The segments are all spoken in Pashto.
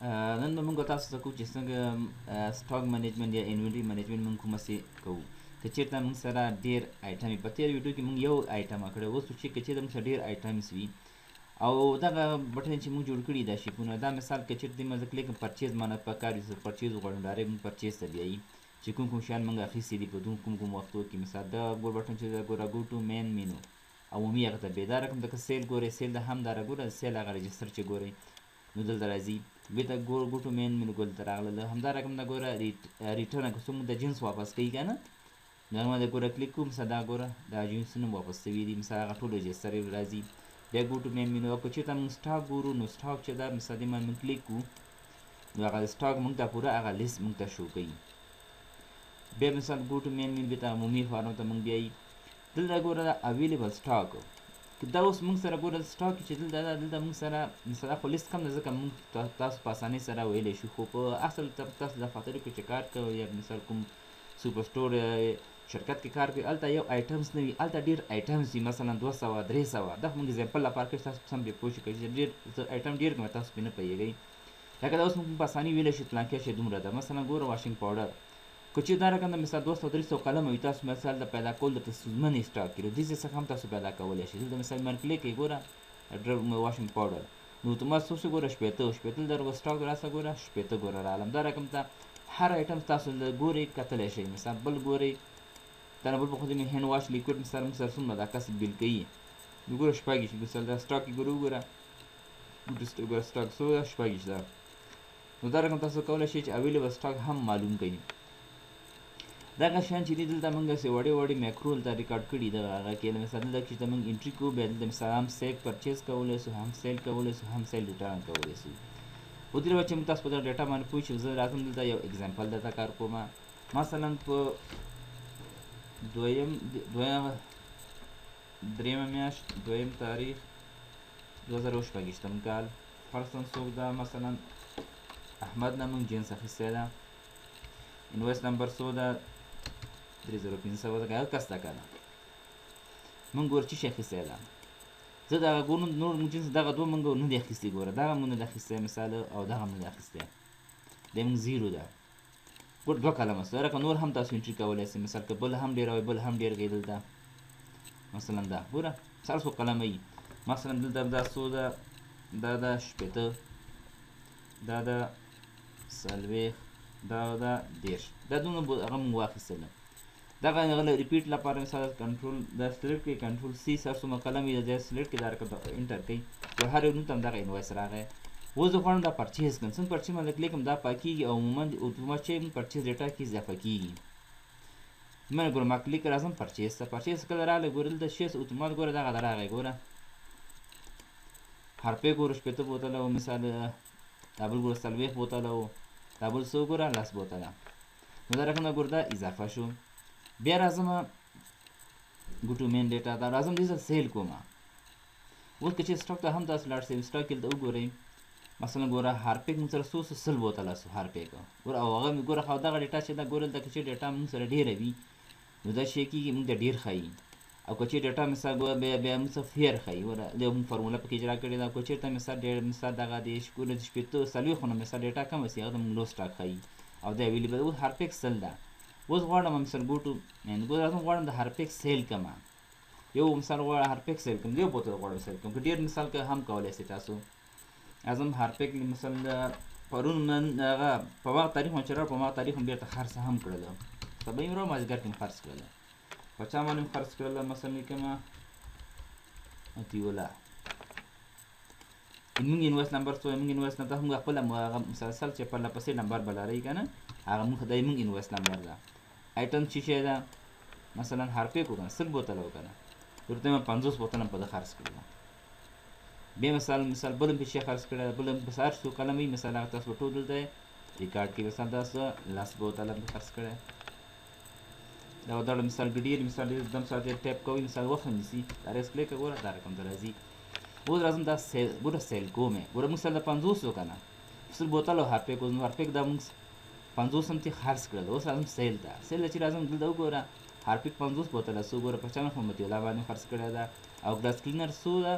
نن به موږ تاسو ته کوو چې څنګه سټاک منیجمنټ یا انوینټري منیجمنټ موږ کومسې کوو. که چېرته موږ سره ډېر آیټم وي، په تېر ویډیو کې موږ یو آیټم کړی، اوس چې که چېرته موږ سره ډېر آیټمس وي او دغه بټن چې موږ جوړ کړي دا شیپونه، دا مثال که چېرته دې مزه کلیک پرچیز مانه پکار وي، زه پرچیز وغواړم ډایرکټ موږ پرچیز ته بیایي چې کوم کوم شیان موږ اخیستي دي په کوم وختو کې. مثال دا ګور بټن چې دا ګوره ګو ټو مین مینو عمومي هغه ته بیا دا رقم دغه سیل ګورئ، سیل د هم داره ګوره سیل هغه رجسټر چې ګورئ نو دلته راځي بېرته ګو ټو مین مینو ګول ته راغله. همدا رقم دا ګوره ریټرن که څوک د جنس واپس کوي که نه نو هغه د ګوره کلیک کوو، مثلا دا ګوره دا جنسونه واپس شوي دي، مثلا هغه ټول رجسټر راځي. بیا ګو ټو مین مینو او که چېرته موږ سټاک ګورو نو سټاک چې دا مثلا دې باندې موږ کلیک کوو نو هغه سټاک موږ ته پوره هغه لیست موږ ته شو کوي. بیا مثال ګو ټو مین مین بېرته عمومي فارم ته موږ بیایي. دلته ګوره دا اویلیبل سټاک دا اوس موږ سره ګوره سټاک چې دلته موږ سره مثلا خو لیست کم ده ځکه موږ تاسو په اسانۍ سره ویلی شو، خو په اصل تاسو دفاترو کې چې کار کوئ یا مثال کوم سوپر سټور شرکت کې کار کوي هلته یو آیټمس نه وي، هلته ډېر آیټمس وي، مثلا 200 300. دا موږ اگزامپل لپاره کوي، تاسو سم پرې پوه شئ چې ډېر آیټم ډېر کوم تاسو پرې نه پوهېږئ. لکه دا اوس موږ په اسانۍ ویلی شو پلانکې شی دومره ده. مثلا ګوره واشنګ پاوډر که چې دا رقم د مثال 200 300 قلم وي، تاسو مثال د پیدا کول درته ستونزمن سټاک کړي داسې څخه هم تاسو پیدا کولی شئ. دلته مثال باندې کلیک کوئ ګوره واشنګ پاوډر نو اتومات څه شو ګوره 80 در سټاک راسه ګوره 80 ګوره راغلم. دا رقم ته هر آیټم تاسو ګورئ کتلی شئ. مثال بل ګورئ دا نه بل په خو دې مې هینډ واش لیکوډ مثال موږ سره څومره دا کس بیل کوي نو ګوره شپږ مثال دا سټاک یې ګوره وګوره سټاک څو ده 6 ده. نو دا رقم تاسو کولی شئ چې اویلیبل سټاک هم معلوم کړئ. دغه شیان چې دي دلته موږ داسې وړې میکرو دلته ریکارډ کړي دغه هغه کې مثلا دلته چې موږ انټري کوو بیا دلته مثلا هم سیو پرچیز کولی شو، هم سیل کولی شو، هم سیل ریټرن کولی شو. خو دې لپاره چې موږ تاسو په دغه ډیټا باندې پوه شو زه راځم دلته یو اګزامپل درته کار کوم. مثلا په درېیمه میاشت 2 تاریخ 2024 کال فرضاً څوک ده مثلا احمد نه موږ جنس اخیستی ده، انویس نمبر څو ده 3015 ده که هغه کس ده که نه موږ ګوره څه شي اخیستی ده. زه دغه ګورو نور موږ جنس دغه دوه موږ نه دي اخیستي، ګوره دغه موږ نه دي اخیستی مثال او دغه موږ نه دي اخیستی، دی موږ 0 ده. ګوره 2 کلمه سو رقم نور هم تاسو انټري کولی شئ. مثال که بل هم ډېر وي بل هم ډېر کوي دلته مثلا دا ګوره مثال څو قلمه وي مثلا دلته دا څو ده دا ده 80 دا ده 40 دا ده 10 دا دونه هغه موږ واخیستله. دغه هغه ریپیټ لپاره مثال کنټرول دا سلیکټ کړئ کنټرول سی سر څومره قلم وي دا سلیکټ کړئ دا رقم انټر کړئ یو هر یو نوم ته هم دغه انوایس راغی. اوس زه غواړم دا پرچیز کړم، څنګه پرچیز باندې کلیک کړم دا پاکېږي او عموما اتومات چې پرچیز ډیټا کې اضافه کېږي. من ګوره ما کلیک راځم پرچیز ته، پرچیز کله راغلی ګوره دلته شیز اتومات ګوره دغه د راغی ګوره هرپې ګوره 80 بوتله و مثال دا بل ګوره 40 بوتله و دا بل څو ګوره 10 بوتله. نو دا رقم ګوره دا اضافه شو. بیا راځم ګو ټو مین ډیټا ته راځم دې ځل سیل کوم. اوس که چې سټاک ته هم تاسو لاړ شئ سټاک کې دلته وګورئ مثلا ګوره هارپیک موږ سره څو 100 بوتله سو هارپیک ګوره او هغه ګوره خو دغه ډیټا چې دا ګوره دلته که چې ډیټا موږ سره ډېره وي نو دا شی کېږي موږ ته ډېر ښایي او که چې ډیټا مثال ګوره بیا موږ څه فیر ښایي ګوره د موږ فارموله پکې اجرا کړې ده. که چېرته مثال ډېر مثال دغه د ګوره د 40 خو نه مثال ډیټا کمه سي هغه د موږ لو سټاک ښایي او دا اویلیبل اوس هارپیک 100 ده. اوس غواړم مثال ګو ټو مین ګوره راځم غواړم د هارپیک سیل کړم یو مثال غواړم هارپیک سیل کړم یو بوتل غواړم سیل کړم که ډېر مثال که هم کولی شئ تاسو. اعظم هارپیک مثلا پرون نن هغه په هغه تاریخ باندې چې راغله په هغه تاریخ هم بېرته خرڅ هم کړله سبا یې راو مازدیګر کې مې خرڅ کړله په چا باندې مې خرڅ کړله مثلا لیکمه اتیولا موږ انویس نمبر څو موږ انویس نمبر هم خپله هغه مسلسل چې پرله پسې نمبر به لرئ که نه هغه موږ خدای موږ انویس نمبر ده. آیټم چې شی ده مثلا هارپیک وکړه 100 بوتله وکړه ورته مې 50 بوتله هم په ده خرڅ کړله. بیا مثال بل هم پېښې خرڅ کړی بل هم په هر څو قلم وي مثال هغه تاسو به ټول دلته ریکارډ کړي مثال تاسو 10 بوتله هم خرڅ کړی دا دغه مثال ډېر مثال دم ساعت ټیپ کوئ مثال وخت نیسي دا ریس کلیک ګوره دا رقم ته راځي. اوس راځم دا ګوره سیل کوم ګوره موږ سره د 50 وکنه 100 بوتله هارپیک اوس هارپیک دا موږ 50 هم ترې خرڅ کړل. اوس راځم سیل ته سیل ته چې راځم دلته وګوره هارپیک 50 بوتله څو ګوره په چا محمد الله باندې خرڅ کړی ده او ګلاس کلینر څو ده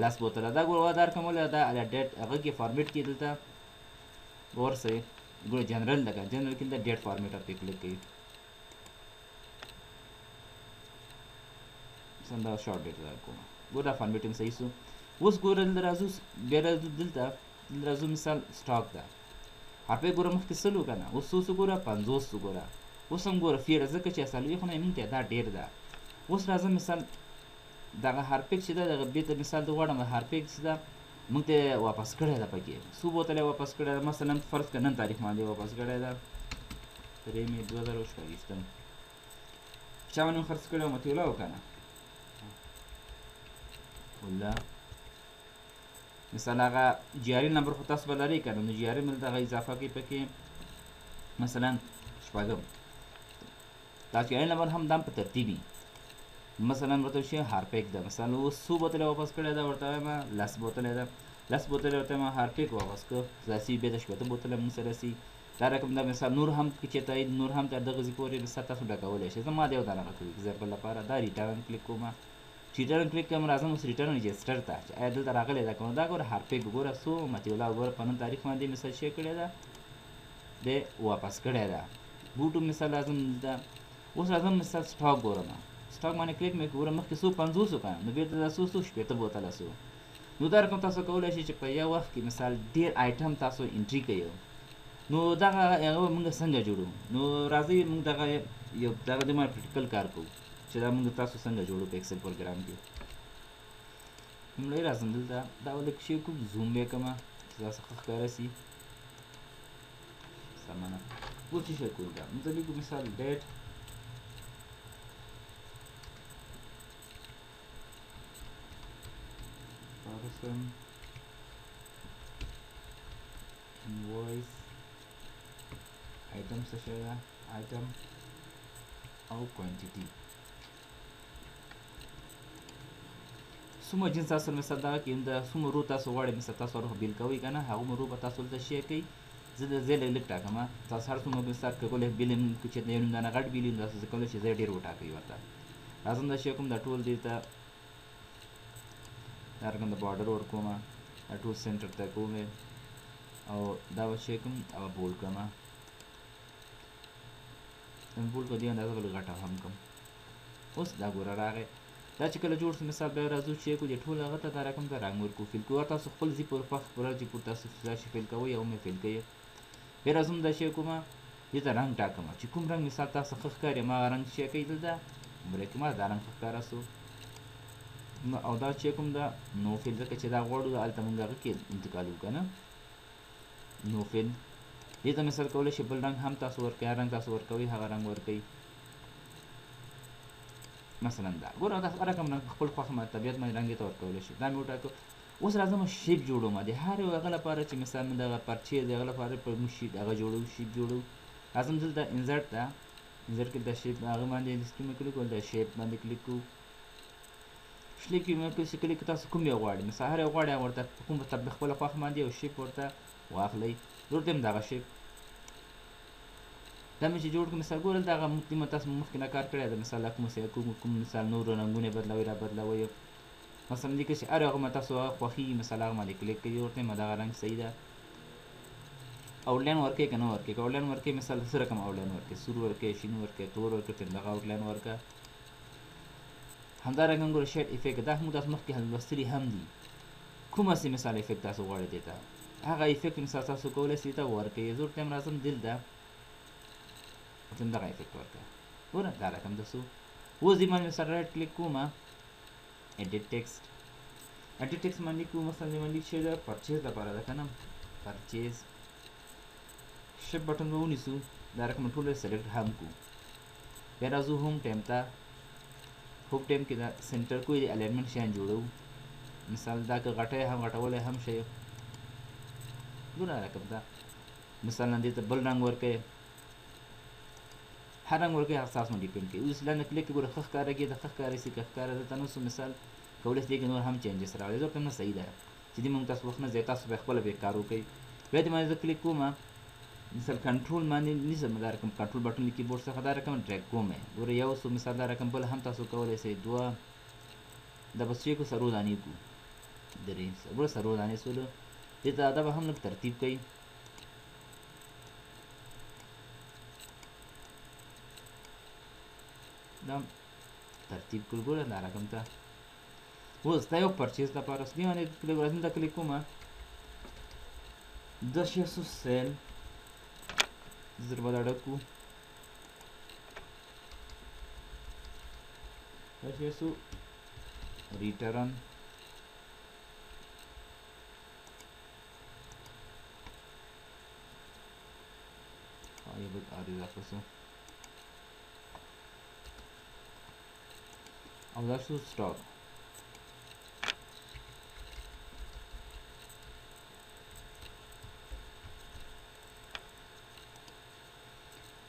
10 بوتله دا ګوره دا رقم ولې دا ډیټ هغه کې فارمیټ کې دلته ورسې ګوره جنرال لګه جنرال کې د ډیټ فارمیټ په کلیک کوي څنګه شارټ ډیټ کوم ګوره فارمیټینګ صحیح سو اوس ګوره راځو بیا راځو دلته راځو مثال سټاک ده هرپې ګوره مخکې سلو کنه اوس څو ګوره 50 ګوره اوس هم ګوره فیر ځکه چې اصلي خو نه مونږ ته دا ډیر ده اوس راځم مثال دغه هرپیک چې ده دغه بیت مثال د غواړم هرپیک چې ده مونږ ته واپس کړی ده پکې څو بوتله واپس کړی ده مثلا فرض کړه نن تاریخ باندې واپس کړی ده 3 مې 2024 چا باندې خرڅ کړی مته ولا وکنه ولا مثال هغه جیاري نمبر خو تاسو بلری کنه نو جیاري مل دغه اضافه کې پکې مثلا شپږم تاسو جیاري نمبر هم دام په ترتیبي مثلا ورته شي هارپیک ده مثلا اوس څو بوتله واپس کړی ده ورته ما لاس بوتله ده لاس بوتله ورته ما هارپیک واپس کړ ځاسي به د شپته بوتله مون سره سي دا رقم ده مثلا نور هم کې ته نور هم تر دغه ځې پورې مثلا تاسو ډکولای شئ زما دی دا نه کوي زر بل لپاره دا ریټرن کلیک کوم ریټرن کلیک کوم راځم اوس ریټرن رجستر ته چې آیا دلته راغلی ده کوم دا ګوره هارپیک ګوره څو متیولا ګوره په نن تاریخ باندې مثال شي کړی ده د واپس کړی ده بوټو مثال لازم ده اوس راځم مثال سټاک ګورم سټاک باندې کلیک مې ګوره مخکې 150 وکړه نو بیرته دا 100 بوتله سو نو دا رقم تاسو کولی شئ چې په یو وخت کې مثال ډیر آیټم تاسو انټري کوئ نو دغه هغه موږ څنګه جوړو نو راځئ موږ دغه یو دغه د ما پریکټیکل کار کوو چې دا موږ تاسو څنګه جوړو په ایکسل پروګرام کې موږ راځم دلته دا ولک شي کوم زوم یې کما چې تاسو ښکاره شي سمانه و چې شي کول دا موږ لیکو مثال ډیټ person invoice item څه شی ده item او quantity څومره جنس تاسو مثلا دا کې د څومره رو تاسو غواړئ مثلا تاسو ورو بیل کوئ که نه هغومره رو به تاسو دلته شی کوئ زه لږ لږ ټاکم تاسو هر څومره مثال که کولی بیل که چېرته یو نیم دانه غټ بیل وي نو تاسو زه کولی شئ ځای ډېر وټاکئ ورته راځم دا شی کوم دا ټول دې ته دا رقم د بارډر ورکوم دا ټول سنټر ته کوم او دا به شی کوم او بولډ کړم بولډ په دې اندازه به لږ غټه هم کړم اوس دا ګوره راغی دا چې کله جوړ شو مثال بیا راځو چې کو دې ټول هغه ته دا رقم ته رنګ ورکو فیل کوو تاسو خپل زی پر خوښ پوره چې پر تاسو دا شی فیل کوئ او مې فیل کوئ بیا راځم دا شی کوم دې ته رنګ ټاکم چې کوم رنګ مثال تاسو ښه ښکاري ما رنګ شی کوي دلته بریک ما دا رنګ ښه ښکاره سو او دا چې کوم دا نو فیل ځکه چې دا غواړو هلته موږ هغه کې انتقال وکړو که نه نو فیل دې ته مثال کولی شي بل رنګ هم تاسو ورکوئ هر رنګ تاسو ورکوئ هغه رنګ ورکوئ مثلا دا ګوره دا هر رقم رنګ خپل خوښه طبیعت باندې رنګ ته ورکولی شي دا مې وټاکو اوس راځم شیپ جوړوم د هر یو هغه لپاره چې مثال مې دغه پرچیز د هغه لپاره پر موږ شیپ هغه جوړو شیپ جوړو راځم دلته انزرټ ته انزرټ کې د شیپ هغه باندې لیست کې مې کلیک وکړو د شیپ باندې کلیک کوو شلیک کې مې کلیک تاسو کوم یو غواړئ مثلا هر یو غواړئ ورته کوم په خپل خوښ باندې یو شیپ ورته واخلئ ورته هم دغه شیپ دا مې چې جوړ کړو مثال ګورل دغه مقدمه تاسو مخکې نه کار کړی ده مثال کوم مثال نور رنګونه بدلوئ را بدلوئ مثلا دې کې چې هر هغه تاسو خوښېږي مثال هغه باندې کلیک کوئ ورته هم دغه رنګ صحیح ده آوټلاین ورکوئ که نه ورکوئ که آوټلاین ورکوئ مثال څه رقم آوټلاین ورکوئ سور ورکوئ شین ورکوئ تور ورکوئ تر دغه آوټلاین ورکوه همدارنګه ګوره شیډ افیکټ دا هم تاسو مخکې لوستلي هم دي کوم هسې مثال افیکټ تاسو غواړئ دې ته هغه افیکټ مثال تاسو کولی شئ ته ورکوئ زه ورته هم راځم دلته ورته هم دغه افیکټ ورکوه ګوره دا رقم ده سو اوس دې باندې مثال رایټ کلیک کوم ایډیټ ټیکسټ ایډیټ ټیکسټ باندې کوم مثلا دې باندې چې ده پرچیز لپاره ده که نه پرچیز شپ بټن به ونیسو دا رقم ټول سلیکټ هم کو بیا راځو هوم ټایم ته هوم ټایم کې دا سنټر کوی د الاینمنټ شیان جوړو مثال دا که غټی هم غټولی هم شي ګوره رقم ده مثلا دې ته بل رنګ ورکوئ هر رنګ ورکوئ هغه ستاسو باندې ډیپینډ کوي اوس لاندې کلیک ګوره ښه ښکاره کېږي د ښه ښکاره شي که ښکاره دلته نه سو مثال کولی شئ دې کې نور هم چینجز راوړئ زه ورته نه صحیح ده چې دې موږ تاسو وخت نه ځای تاسو بیا خپله بیا کار وکړئ بیا دې باندې زه کلیک کوم مثال کنټرول باندې نیسم دا رقم کنټرول بټن د کیبورډ څخه دا رقم ډریګ کوم ګوره یو سو مثال دا رقم بل هم تاسو کولی شئ دوه دا به څه کو سرو دانې کو درې ګوره سرو دانې سولو دې ته دا به هم لږ ترتیب کوي دا ترتیب کړو ګوره دا رقم ته اوس دا یو پرچیز لپاره اوس دې باندې کلیک راځم دا کلیک کومه 200 سیل زر به دا ډک کړو 200 ریټرن ये बस आ रही वापस अब that's to stop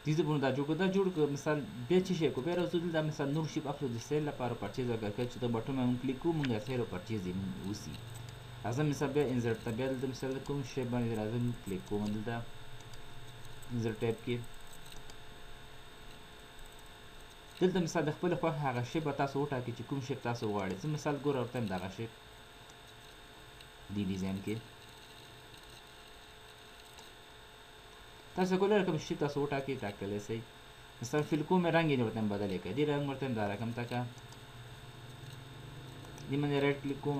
دیزه بونه دا جوړ ک مثال به چې شي کو به راځو دا مثال نور شي اخلو د سیل لپاره پرچیز وکړه چې دا بټن مون کلیک کوم موږ سیل پرچیز دی وسی اعظم مثال به انسرت ته د مثال کوم شی باندې راځم کلیک کوم دلته انسرت ټیب کې دلته مثال د خپل خوښه هغه شی به تاسو وټاکئ چې کوم شی تاسو غواړئ زه مثال ګوره ورته دغه شی دی ډیزاین کې تاسو کولای کوم شی تاسو وټاکئ ټاکلی شئ مثال فل کوم رنګ یې ورته بدلې کړئ دې رنګ ورته دا رقم ټاکه دې باندې رایټ کلیک کوم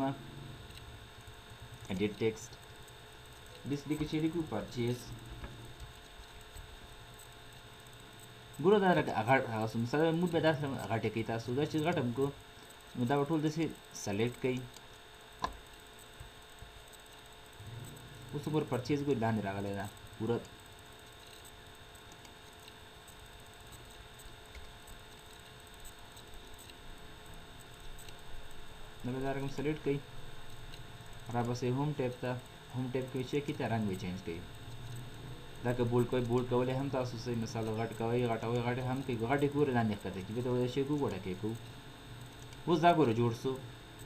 edit text ډسپلی کې چې لیکو پرچیز ګوره دا هغه مثال موږ به داسې غټه کوي تاسو دا چې غټم کو نو دا ټول داسې سلیکټ کوي اوس ګوره پرچیز ګوره لاندې راغلی ده پوره دا به دا رقم سلیکټ کوي را بسې ہوم ټیب ته ہوم ټیب کې چې کی ته رنگ به چینج کوي دا که بولډ کولی هم تاسو سه مثال غټ کوئ غټوئ غټ هم کوي غټې ګورې لاندې ښکته کړي بیا ته ویلی شي کو غوړه کې کوو اوس دا ګوره جوړ سو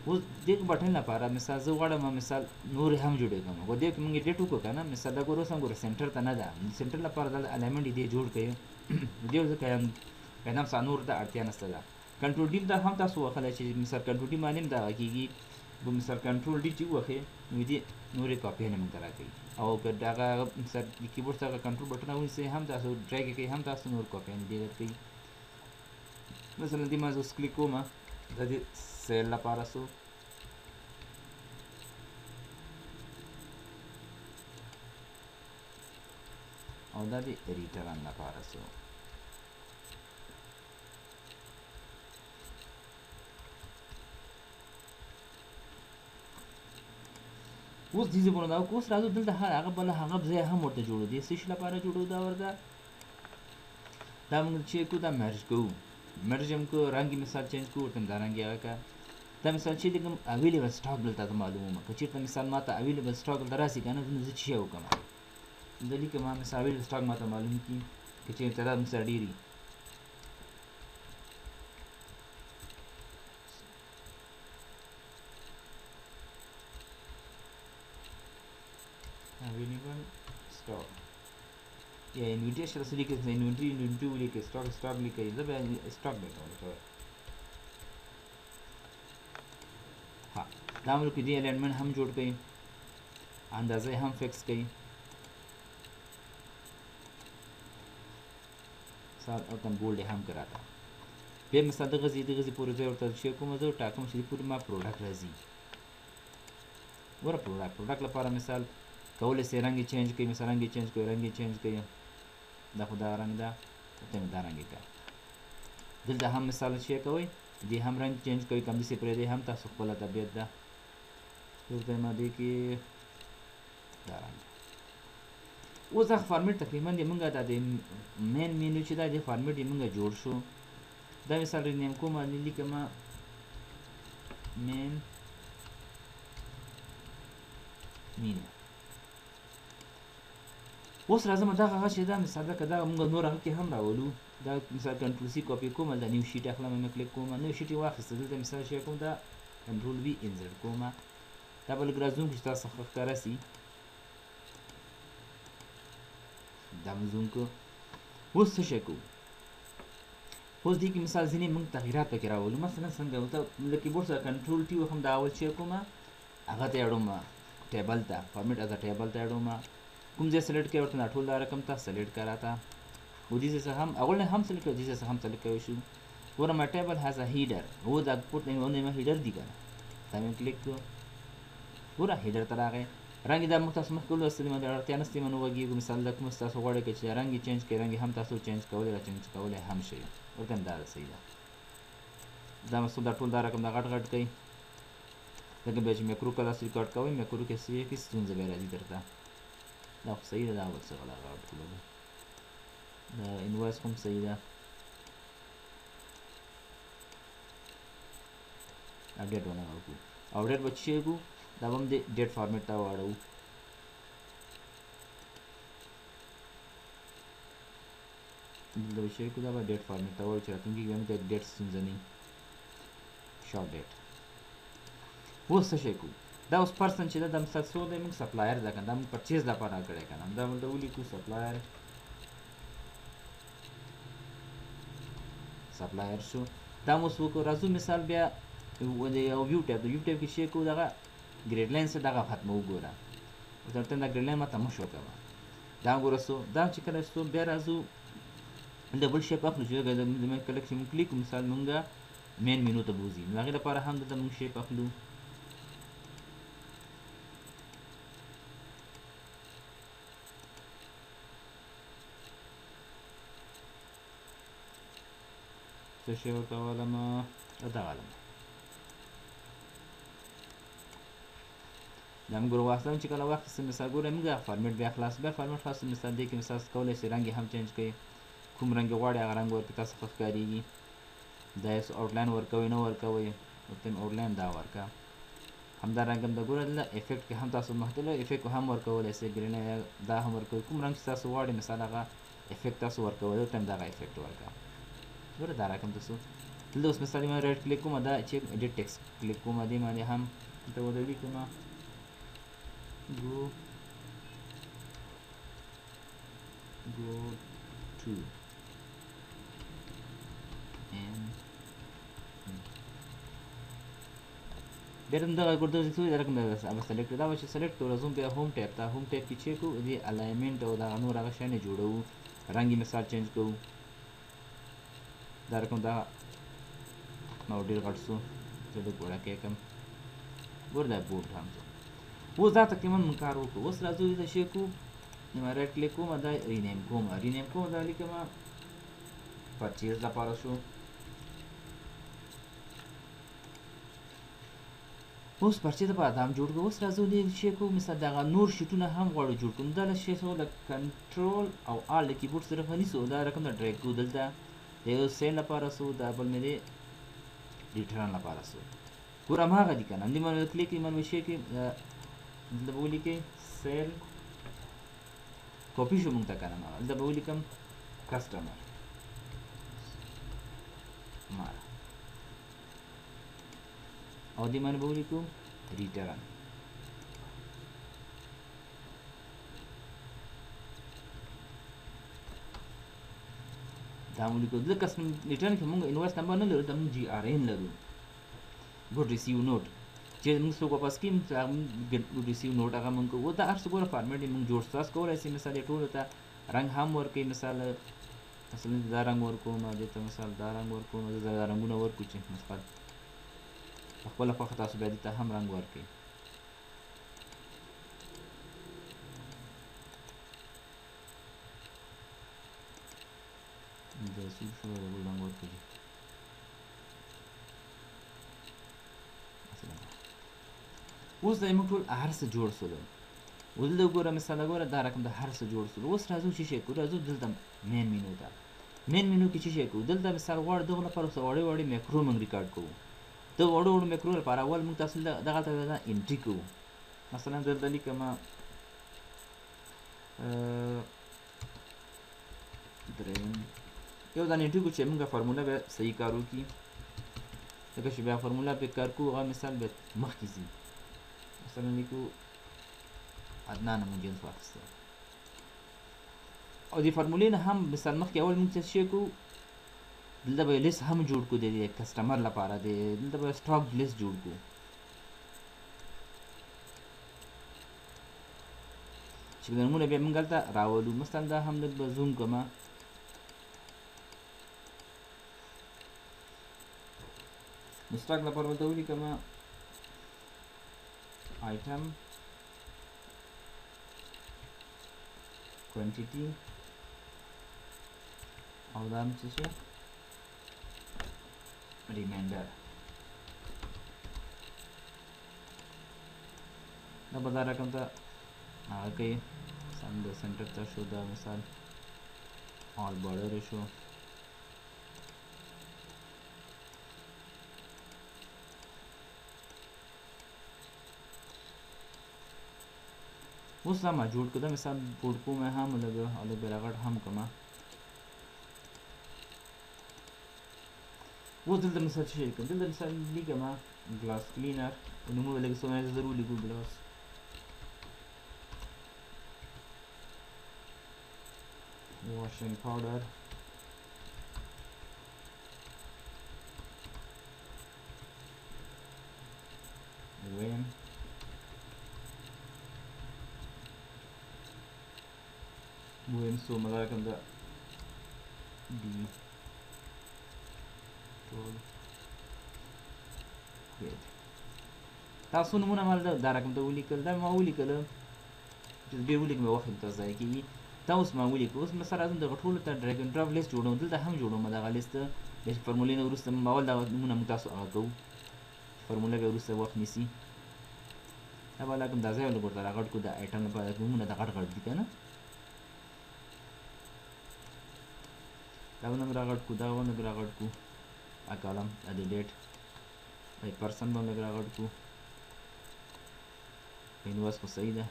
اوس دې بټن لپاره مثال زه غواړم مثال نور هم جوړې کړم خو دې کې موږ ایډیټ وکړو که نه مثال دا ګوره اوس هم ګوره سینټر ته نه ده سینټر لپاره دا الیمنټ یې دې جوړ کړئ دې ځکه پیدا مثال نور ته اړتیا نشته ده کنټرول ډي دا هم تاسو وهلی چې مثال کنټرول ډي باندې هم دغه کېږي مثال کنټرول ډي چې ووهئ نو دې نورې کاپیانې موږ ته راکوي او که دغه مثال د کیبورډ څخه کنټرول بټن ونیسئ هم تاسو ډریګ کوي هم تاسو نور کاپیانې دې درکوي مثلا دې ما زه اوس کلیک کوم د دې سیل لپاره سو او دا د ریټرن لپاره سو اوس دې زبونه دا اوس راځو دلته هغه بل هغه ځای هم ورته جوړو دي سیش لپاره جوړو دا ورته دا موږ چې کو دا مرج کوو مرج هم کو رنګ مثال چینج کوو ورته دا رنګ هغه کا دا مثال چې کوم اویلیبل سټاک دلته معلومه که چېرته مثال ماته اویلیبل سټاک دلته راسي که نه زه چې وکړم دلته که ما مثال اویلیبل سټاک ماته معلوم کړي که چېرته دا مثال ډېري available stock या इन्विटेशन असली के इन्वेंटरी लेके स्टॉक लेके जब स्टॉक बैठा होता है हाँ दाम लोग की अलाइनमेंट हम जोड़ गए अंदाजे हम फिक्स गए साथ और तम बोल्ड हम कराता फिर मिसाल दगजी पूरे जो होता है शेयर को मज़ो टाकम शेयर पूरे माँ प्रोडक्ट रजी वो प्रोडक्ट लपारा मिसाल कौले से रंग चेंज कई मिसाल रंग चेंज कई دا خو دا رنګ ده ته دا رنګ کا دلته هم مثال شي کوي دې هم رنګ چینج کوي کوم څه پرې دې هم تاسو خپل طبيعت ده دلته ما دې کې دا رنګ اوس دا فارمیټ تقریبا دې موږ دا د مین مینیو چې دا د فارمیټ یې موږ جوړ شو دا مثال رینیم کوم باندې لیکم مین مینیو اوس راځم دا هغه چې دا مثال ده که دا موږ نور هغه کې هم راولو دا مثال کنټرول سی کاپي کوم دا نیو شیټ اخلم مې کلیک کوم نیو شیټ یې واخیسته دلته مثال شی کوم دا کنټرول وی انزرټ کوم دا بل ګرازوم چې تاسو ښکاره سي دا زوم کو اوس څه شي کوو اوس دې کې مثال ځینې موږ تغییرات پکې راولو مثلا څنګه ورته له کیبورډ سره کنټرول ټي هم دا اول شی کوم هغه ته اړوم ټیبل ته فارمیټ از ټیبل ته اړوم کوم ځای سلیکټ کوي ورته ټول دا رقم ته سلیکټ کراته و دې څه هم اول نه هم سلیکټ کوي دې څه هم سلیکټ کوي شو ګوره my table has a header هو دا پورت نه هیډر دی کنه دا مې کلیک کو ګوره هیډر ته راغی رنګ دا موږ تاسو مخکې ولوستلي باندې اړتیا نشته منو وګیږو مثال دا کوم تاسو غواړئ چې رنګ یې چینج کړئ رنګ هم تاسو چینج کولی را چینج کولی هم شي ورته دا صحیح ده دا مسول دا ټول دا رقم دا غټ غټ کوي لکه بیا چې میکرو کلاس ریکارډ کوئ میکرو کې څه کې ستونزه بیا راځي درته دا خو صحیح ده دا بل څه غلا غټ کړو دا انوایس هم صحیح ده اپډیټ ونه وکړو اپډیټ به چې کو دا هم د ډیټ فارمیټ ته واړو دلته به چې کو دا به ډیټ فارمیټ ته واړو چې راتلونکي کې هم د ډیټ ستونزه نه شارټ ډیټ اوس څه شی کو دا اوس پرسن چې دا د مثال څو دی موږ سپلایر ده کنه دا موږ پرچیز لپاره کړی کنه دا موږ ولیکو سپلایر شو دا مو څوک راځو مثال بیا و د یو ویو ټیب د ویو ټیب کې شی کو دغه ګریډ لاین څه دغه ختمه وګوره ورته دا ګریډ لاین ماته مشو کوه دا ګوره سو دا چې کله سو بیا راځو ډبل شیپ اخلو چې د مې کله چې موږ کلیک مثال موږ مین مینو ته بوزي نو هغې لپاره هم دلته موږ شیپ اخلو څه شی ورته والمه دغه علمه دا موږ واخلو چې کله واخیستل مثال ګوره موږ فارمیټ بیا خلاص بیا فارمیټ خلاص مثال دی کې مثال کولی شئ رنګ یې هم چینج کړئ کوم رنګ یې غواړئ هغه رنګ ورکړئ تاسو ښه ښکارېږي دا یې آوټلاین ورکوئ نه ورکوئ ورته آوټلاین دا ورکړه همدارنګه هم د ګوره دلته افیکټ کې هم تاسو مختلف افیکټ هم ورکولی شئ ګرینه دا هم ورکوئ کوم رنګ چې تاسو غواړئ مثال هغه افیکټ تاسو ورکوئ دلته هم دغه افیکټ ورکړه ګوره دا رقم تاسو دلته اوس مثال ما رایټ کلیک کوم دا چې ایډیټ ټیکسټ کلیک کوم دې باندې هم دلته ولیکم go to and بیرم دغه ګورته چې دا رقم دا سلیکټ دا چې سلیکټ ورزوم بیا هوم ټیب ته هوم ټیب کې چې کو دې الاینمنت او دا نور هغه شانه جوړو رنګي مثال چینج کوو دا رقم دا نو ډیر غټ سو چې دا ګوره کې کم ګور دا بورډ هم اوس دا تقریبا من کار وکړو اوس راځو دا شی کو نو رایټ کلیک کوم دا رینیم کوم دا لیکم پرچیز لپاره شو اوس پرچیز لپاره دا هم جوړ کړو اوس راځو دې شی کو مثلا دا نور شیټونه هم غواړو جوړ کوم دا شی سو د کنټرول او آل کیبورډ سره ونیسو دا رقم دا ډریګ کو دلته یو سیل لپاره سو دا بل مې ریټرن لپاره سو ګور هغه دي کنه دې باندې کلیک یې باندې شی کې دلته به ولیکئ سیل کاپي شو مونږ ته کنه دلته به ولیکم کسټمر مارا او دې باندې به ولیکو ریټرن دا ولیکو دلته کسټمر ریټرن کې مونږ انوایس نمبر نه لرو دا مونږ جی آر ان لرو ګوډ ریسیو نوټ چې موږ څوک واپس کیم ریسیو نوټ هغه موږ کوو دا هر څه ګوره فارمیټ یې موږ جوړ تاسو کولی شئ مثال یې ټولو ته رنګ هم ورکوئ مثال مثلا دا رنګ ورکوم دې ته مثال دا رنګ ورکوم دا رنګونه ورکړو چې مثبت په خپله خوښه تاسو بیا دې ته هم رنګ ورکړئ دا سور شو دا بل رنګ ورکړئ اوس دا موږ ټول هر څه جوړ سولو اوس دلته وګوره مثال ګوره دا رقم د هر څه جوړ سولو اوس راځو چې شی کوو راځو دلته مین مینو ته مین مینو کې چې شی کوو دلته مثال غواړو دغه لپاره وړې وړې میکرو موږ ریکارډ کوو د وړو وړو میکرو لپاره اول موږ تاسو دغه ته دا انټري کوو مثلا دلته لیکم دریم یو دا انټري کوو چې موږ فارموله به صحیح کار وکړي لکه چې بیا فارموله پې کار کوو هغه مثال به مخکې ځي مثلا لیکو عدنان مو جنس واخیسته او دې فارمولې نه هم مثال مخکې اول موږ څه شی کوو دلته به لیست هم جوړ کړو د کسټمر لپاره دلته به سټاک لیست جوړ کړو چې نمونه بیا موږ هلته راولو مثلا دا هم لږ به زوم کړمه نو سټاک لپاره ورته ولیکم item quantity او دا هم څه شي ریمایندر دا به دا رقم ته هغه کوي سم د سنټر ته شو دا مثال آل بارډر شو اوس دا ما جوړ کړه دا مثال بوډکو مې هم لګ او برغټ هم کما اوس دلته مثال شي کوم دلته مثال لیکم ګلاس کلینر نو موږ لګ سمه ضرور لیکو ګلاس washing powder when so مطلب کوم دا دی ټول تاسو نمونه مال دا رقم ته ولیکل دا ما ولیکل چې به ولیکم وخت ته ځای کیږي دا اوس ما ولیکل اوس مثلا راځم د ټول ته ډرګ ان ډراپ لیست جوړوم دلته هم جوړوم دا لیست د فرمولې نه وروسته ماول دا نمونه موږ تاسو هغه کوو فرموله به وروسته وخت نیسي دا به لکه دا ځای ولګور دا غټ کو د آیټم لپاره نمونه د غټ غټ دي کنه دا ونه راغټ کو دا ونه راغټ کو ا کالم ا د ډیټ ای پرسن باندې راغټ کو اینواس خو صحیح ده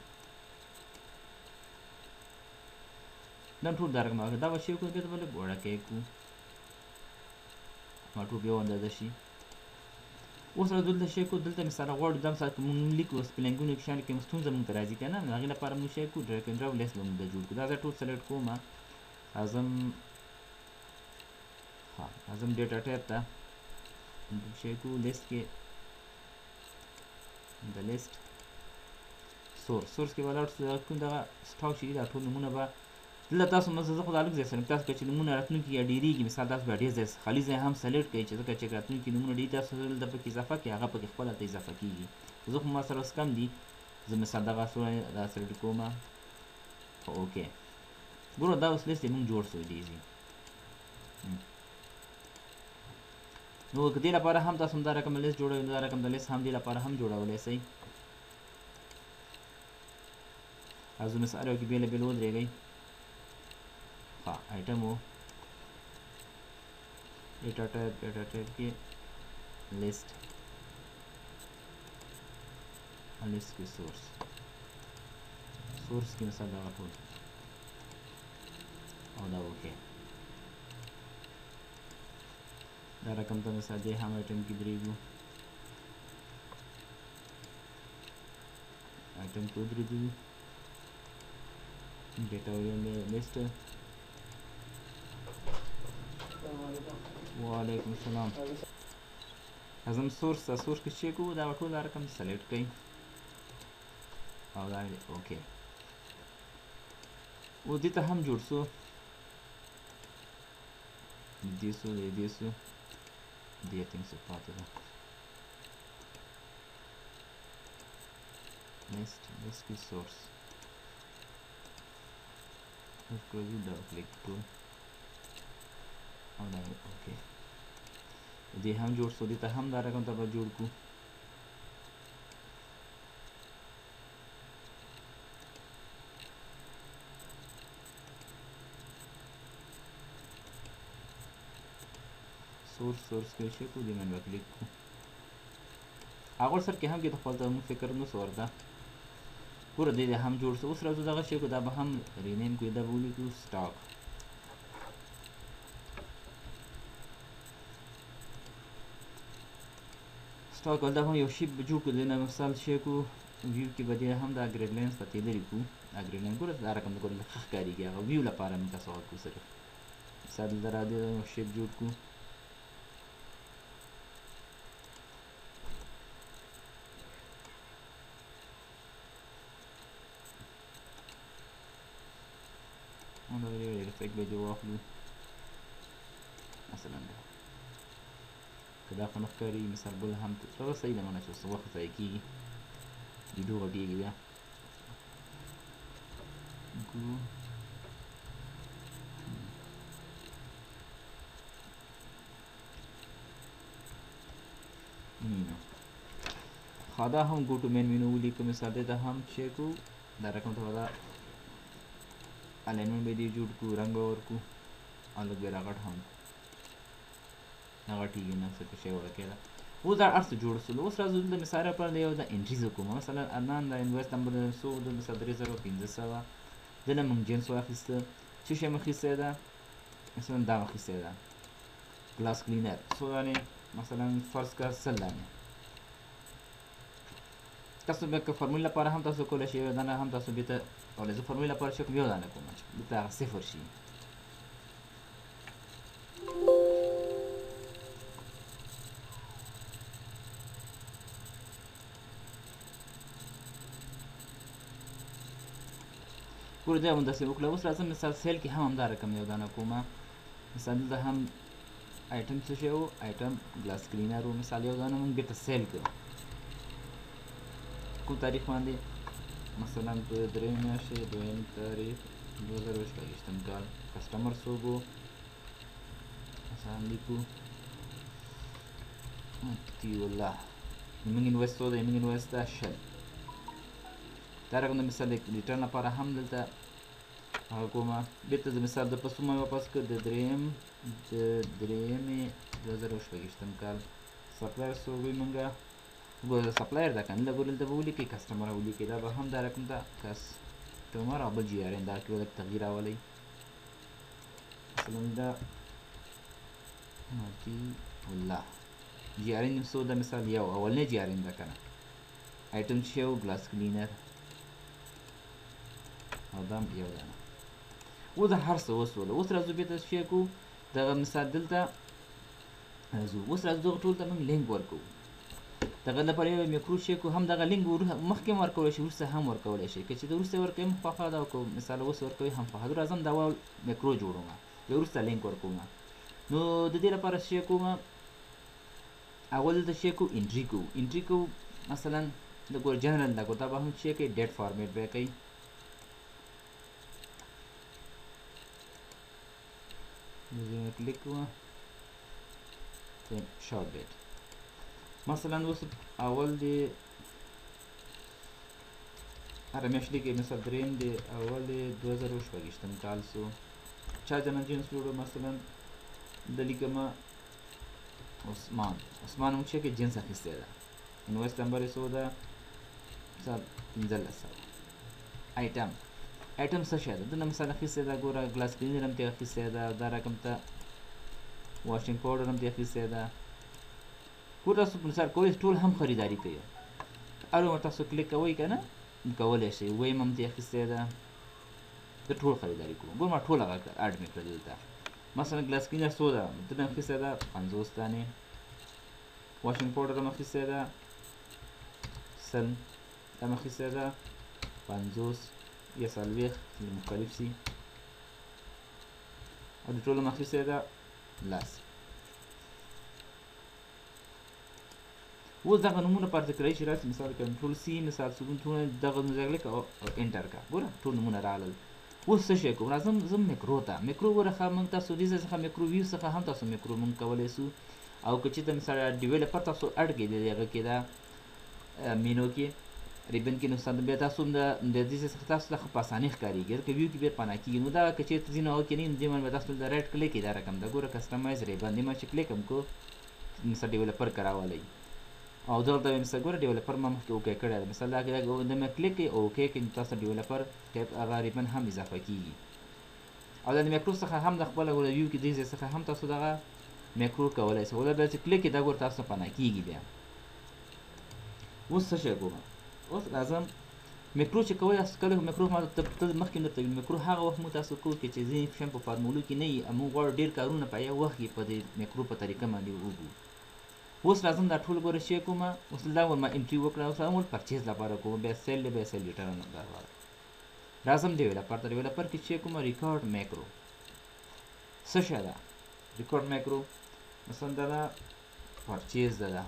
نن ټول درک ما دا وشي کو کته بل بوړه کې کو ما ټول به اندازه شي اوس دلته شي کو دلته مثلا غوړ دم سات مونږ لیکو سپلنګونو کې شان کې مستون زمون ترازی کنه هغه لپاره مو شي کو ډرګ ان ډراپ لیست مونږ د جوړ کو دا ټول سلیکټ کوم اعظم اعظم ډیټا ټایپ ته شي کو لیست کې د لیست سورس کې ولاړ کوم دا سټاک شي دا ټول نمونه به دلته تاسو مزه خو دالک ځای سره تاسو چې نمونه راتنو کې ډیریږي مثال تاسو به ډیر ځای خالي ځای هم سلیکټ کړئ چې ځکه چې راتنو کې نمونه ډیر تاسو د پکې اضافه کې هغه پکې خپل ته اضافه کیږي زه خو ما سره کم دي زه مثال دغه سره دا سلیکټ کوم اوکې ګورو دا اوس لیست موږ جوړ شوی دی نو کدی لپاره هم تاسو دا رقم لیست جوړوي دا رقم د لیست هم دی لپاره هم جوړولای شئ ازو مثال یو کې بیل بیل ودرېږئ आइटम हो डेटा टाइप के लिस्ट की सोर्स की मिसाल लगा तो और दा ओके दा रकम तो मिसाल दे हम आइटम की दरीगु आइटम को दरीगु डेटा में लिस्ट وعلیکم السلام ازم سورس کې چیک وو دا ټول رقم سلیکټ کړئ او دا اوکې او دې ته هم جوړ شو دې تم څه پاتې ده لیست کی سورس اس کو بھی ډبل کلیک کړو او دا اوکې دې هم جوړ شو دې ته هم دا رقم ته به جوړ کو سورس کې شي کو دې من وکلیک کو هغه سر کې هم کې د خپل ته فکر نو سوردا ګوره دې هم جوړ شو اوس راځو دغه شی کو دا به هم رینیم کو دا بولی کو سٹاک سٹاک ولدا هم یو شی جوړ کړل نه مثال شی کو ویو کې بده هم دا ګریډ لینز پته لري کو اګریډ لینز ګوره دا رقم ګوره ښه ښکاریږي هغه ویو لپاره موږ تاسو کو سره مثال درا دې شی جوړ کو onda vedere l'effetto di واخلو مثلا که دا خو نه ښکاري مثال بل هم دغه صحیح ده منه چې اوس وخت ضایع کېږي ویډیو غټېږي بیا ها دا هم ګو ټو مین مینو ولیکو مثال دی دا هم چیک کړو دا رقم ته به دا الاینمنټ به دې جوړ کړو رنګ به ورکړو او لږ به راغټ هم نه غټېږي نه څه شی ورکې ده اوس دا هر څه جوړ شول اوس راځو دلته مثال لپاره د یو د انټریز وکړو مثلا ارنان د انویس نمبر څو د مثلا 3500 دنه موږ جنس واخیسته څه شی مو اخیستی ده مثلا دا مو اخیستی ده ګلاس کلینر څو دانې مثلا فرض کړه 100 دانې تاسو بیا که فارمول لپاره هم تاسو کولی شئ یو دانه هم تاسو بېرته کولی زه فارمول لپاره چې کوم یو دانه کوم چې بېرته هغه صفر شي ګوره دا همداسې وکړه اوس راځم مثال سیل کې هم همدا رقم یو دانه کومه مثال دلته هم آیټم څه شی و آیټم ګلاس کلینر و مثال یو دانه موږ بېرته سیل کړو کوم تاریخ باندې مثلا په 3 میاشتې 2 تاریخ 2022 کال کسټمر څوک و مثلا لیکو مفتي الله موږ انویس څو دی موږ انویس ده 10 دا رقم د مثال د ریټرن لپاره هم دلته هغه کومه بېرته د مثال د پسومه واپس کړ د درېیمې 2022 کال سپلایر څوک وي موږ ګوره سپلایر ده که نه ګوره دلته به ولیکئ کسټمر ولیکئ دا به هم دا رقم ده کسټمر او بل جي آر ان دا کې به لږ تغییر راولئ مثلا دا مفتي الله جي آر ان څو ده مثال یو اولنی جي آر ان ده که نه آیټم چې یو ګلاس کلینر او دا یو دانه اوس دا هر څه وسوله اوس راځو بېرته څه کړو دغه مثال دلته راځو اوس راځو دغه ټول ته موږ لینک ورکوو دغه لپاره یو میکرو شی کو هم دغه لینک مخکې هم ورکولی شي وروسته هم ورکولی شي که چې د وروسته ورکوي هم خوښه ده او که مثال اوس ورکوي هم خوښه ده راځم دا اول میکرو جوړوم بیا وروسته لینک ورکوم نو د دې لپاره څه کوم اول دلته څه کوو انټري کوو مثلا د ګوره جنرال دا ګوره دا به هم څه کوي ډیټ فارمیټ به کوي کلیک کوه شارټ ډیټ مثلا اوس اول دی هره میاشت لیکئ مثلا درېیم دی اول دی 2022 کال سو چا جنرال جنس جوړو مثلا د لیکمه عثمان موږ چې کې جنس اخیستی ده انویس نمبر یې څو ده مثال 1500 آیټم څه شی ده دنه مثال اخیستی ده ګوره ګلاس کلینر هم ترې اخیستی ده دا رقم ته واشنګ پاوډر هم ترې اخیستی ده ګوره تاسو مثال کولی ټول هم خریداري کوي هر عمر تاسو کلیک کوئ که نه کولی شئ ویم هم ترې اخیستی ده زه ټول خریداري کوم ګوره ما ټول هغه اډ مې کړه دلته مثلا ګلاس کلینر څو ده دنه اخیستی ده 50 دانې واشنګ پاوډر هم اخیستی ده 100 دا هم اخیستی ده 50 یا 40 مختلف سي او د ټولو هم اخیستی ده 10 اوس دغه نومونه پرته کړئ چې راسي مثال کنټرول سی مثال سکونتونه دغه نومځای که او انټر که ګوره ټول نومونه راغلل اوس څه شی کوم راځم زه میکرو ته میکرو ګوره ښه موږ تاسو دې ځای څخه میکرو ویو څخه هم تاسو میکرو موږ کولی سو او که چېرته مثال ډیولپر تاسو اډ کړئ د هغه کې دا مینو کې ریبن کې نو ستاسو بیا تاسو هم د دې څخه تاسو ته ښه په اسانۍ ښکارېږي ځکه ویو کې بیا پناه کېږي نو دا که چېرته ځینې هغه کې نه وي نو دې باندې به تاسو د رایټ کلیک یې دا رقم ده ګوره کسټمایز ریبن دې ما چې کلیک هم کړو مثال ډیولپر که راولئ او دلته مثال ګوره ډیولپر ما مخکې اوکې کړی ده مثال دا د مې کلیک کړئ اوکې کړئ نو تاسو ډیولپر ټایپ هغه ریبن هم اضافه کېږي او د میکرو څخه هم د خپله ګوره ویو کې دې ځای څخه هم تاسو دغه میکرو کولی شئ دا بیا چې کلیک کړئ دا ګوره تاسو ته پناه کېږي بیا اوس څه شی کوم اوس راځم میکرو چې کوئ تاسو کله میکرو ما ته مخکې درته ویل میکرو هغه وخت موږ تاسو کوو چې ځینې شیان په فارمولو کې نه وي موږ غواړو ډېر کارونه په یو وخت کې په دې میکرو په طریقه باندې وکړو اوس راځم دا ټول ګوره شی کومه اوس دا ور ما انټري وکړه اوس هم پرچیز لپاره کوم بیا سیل دی بیا سیل ریټرن لپاره راځم ډیولپر ته ډیولپر کې چې کومه ریکارډ میکرو څه شی ده ریکارډ میکرو مثلا دا پرچیز ده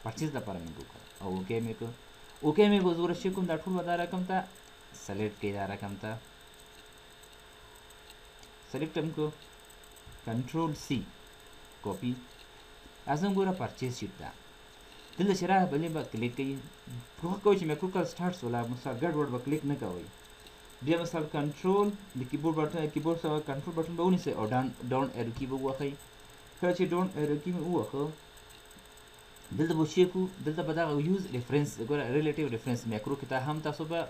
پرچیز لپاره مې وکړه او اوکې مې کړ اوکې مې اوس ورشي کوم دا ټول به دا رقم ته سلیکټ کړئ دا رقم ته سلیکټ هم کړو کنټرول سی کاپي اعظم ګوره پرچیز شیټ ده دلته چې راغی بلې به کلیک کوئ کوښښ کوئ چې میکرو کله سټارټ سوله مثال ګډ وډ به کلیک نه کوئ بیا مثال کنټرول د کیبورډ سره کنټرول بټن به ونیسئ او ډاون ایرو کی به ووهئ کله چې ډاون ایرو کی مې ووهه دلته به چیک کړو دلته به دغه یوز ریفرنس ګوره ریلیټیو ریفرنس میکرو کې ته هم تاسو به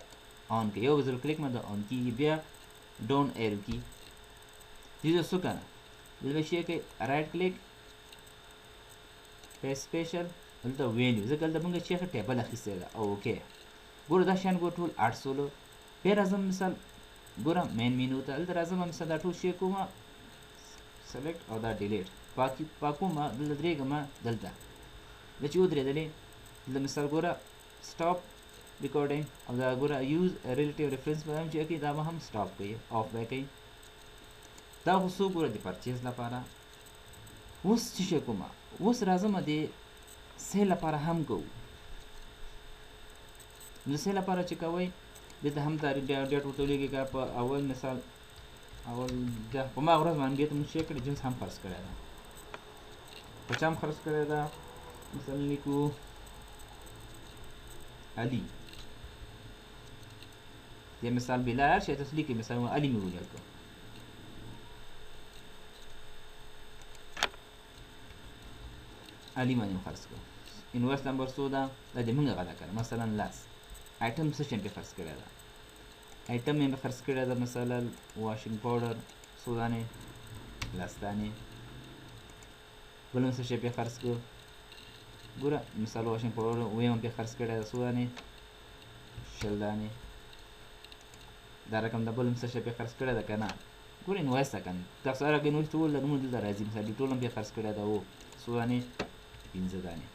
آن کړئ یو ځل کلیک باندې آن کېږي بیا ډاون ایرو کی دې څه کنه دلته به چیک کوئ رایټ کلیک پیسټ سپیشل دلته ویلیو ځکه دلته موږ چې ټیبل اخیستی ده او اوکې ګوره دا شیان ګوره ټول اډ سولو بیا راځم مثال ګوره مین مینو ته دلته راځم مثال دا ټول شی کوم سلیکټ او دا ډیلیټ پاکوم دلته درېږم دلته دا چې ودرېدلې دلته مثال ګوره سټاپ ریکارډینګ او دا ګوره یوز ریلیټیو ریفرنس به هم چې کوي دا به هم سټاپ کوي آف به کوي دا خو څو ګوره د پرچیز لپاره اوس چې شی کوم اوس راځم د سیل لپاره هم کوو نو سیل لپاره چې کوئ دلته هم ډیټ ورته ولیکئ که په اول مثال اول په ما ورځ باندې دې ته موږ چیک کړی جنس هم خرڅ کړی ده په چا هم خرڅ کړی ده مثلا لیکو علي دې مثال بلا هر شی تاسو لیکئ مثلا علي مې ولیکه علي باندې خرڅ کړو انویس نمبر څو ده دا دې موږ غلا کړه مثلا لاس آیټم څه شی پې خرڅ کړی ده آیټم مې خرڅ کړی ده مثلا واشنګ پاوډر څو دانې لس دانې بل هم څه شی پې خرڅ کړو ګوره مثال واشنګ پاوډر ویم هم پې خرڅ کړی ده څو دانې شل دانې دا رقم د بل هم څه شی پې خرڅ کړی ده که نه ګوره انویس ده که نه تاسو هر هغه انویس ټول لرمو دلته راځي مثال ډیټول هم پې خرڅ کړی ده و څو دانې 15 دانې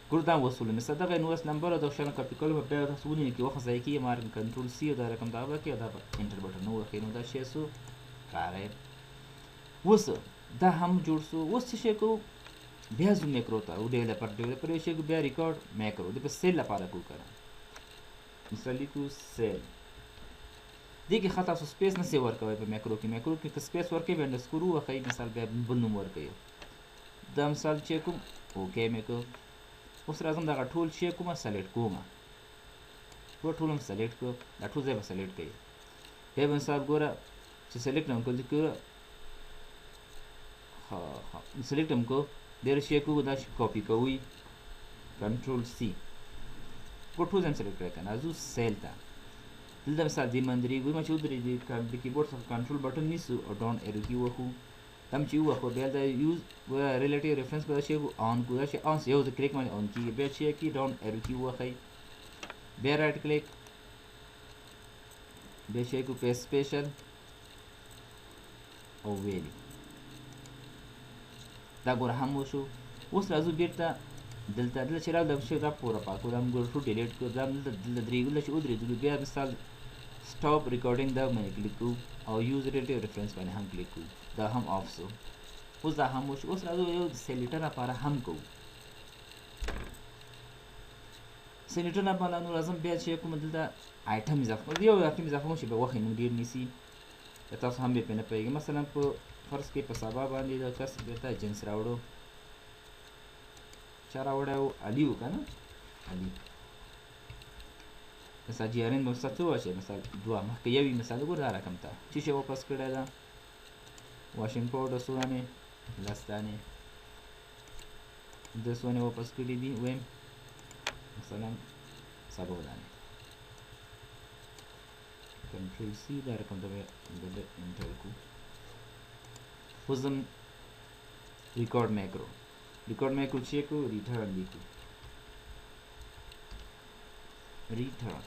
ګوره دا وصول مثلا دغه انویس نمبر او د شان کاپي کول په بیا تاسو ونیول کې وخت ځای کې مارک کنټرول سی او دا رقم دا به کې دا انټر بټن نو وخی نو دا شی سو کارې وس دا هم جوړ سو وس څه کو بیا زوم میکرو ته او ډیولپر شي بیا ریکارډ میکرو د په سیل لپاره کو کړه مثال لیکو سیل دې کې خطا سو سپیس نه سی ورکوي په میکرو کې سپیس ورکوي باندې سکرو وخی مثال بیا بل نوم ورکوي دا مثال چې کوم اوکې میکو اوس راځم دغه ټول شی کومه سلیکټ کوم ټول هم سلیکټ کړو دا ټول ځای به سلیکټ کوي بیا به مثال ګوره چې سلیکټ هم کړو ګوره سلیکټ هم کړو ډېر شی کوو دا کاپي کوئ کنټرول سی ګوره ټول ځای هم سلیکټ کړی که نه ځو سیل ته دلته مثال دې باندې درېږو ما چې ودرېږي د کیبورډ څخه کنټرول بټن نیسو او ډاون ایرو کی وخو تم چې وخو بیا د یوز ریلیټیو ریفرنس به دا شی آن کو دا شی آن یو ځل کلیک باندې آن کېږي بیا چې کی ډاون ایرو کی وخی بیا رایټ کلیک بیا شی کو پیسټ سپیشل او ویلی دا ګوره هم وشو اوس راځو بیرته دلته چې راغلو دا شی دا پوره پاکو دا هم ګوره ټول ډیلیټ کړو دا دلته درېږو چې ودرېدلو بیا مثال سټاپ ریکارډینګ دا باندې کلیک کوو او یوز ریلیټیو ریفرنس باندې هم کلیک کوو دا هم آف سو اوس دا هم وشو اوس راځو یو سیلیټر لپاره هم کوو سیلیټر لپاره نو راځم بیا چې کوم دلته آیټم اضافه یو آیټم اضافه مو چې به وخت موږ ډېر نیسي تاسو هم به پې نه پوهېږئ مثلا په فرض کې په سبا باندې د کس بیرته جنس راوړو چا راوړی و علي و که نه علي مثلا جیارین به مثلا څه واچوي مثلا دوه مخکې یو وي مثلا ګوره دا رقم ته چې شی واپس کړی ده واشنګ پاوډر څو دانې لس دانې د څو دانې واپس کړي دي ویم مثلا څلور دانې کنټرول سی دا رقم ته به انټر کړو اوس زم ریکارډ میکرو چې کو ریټرن لیکو ریټرن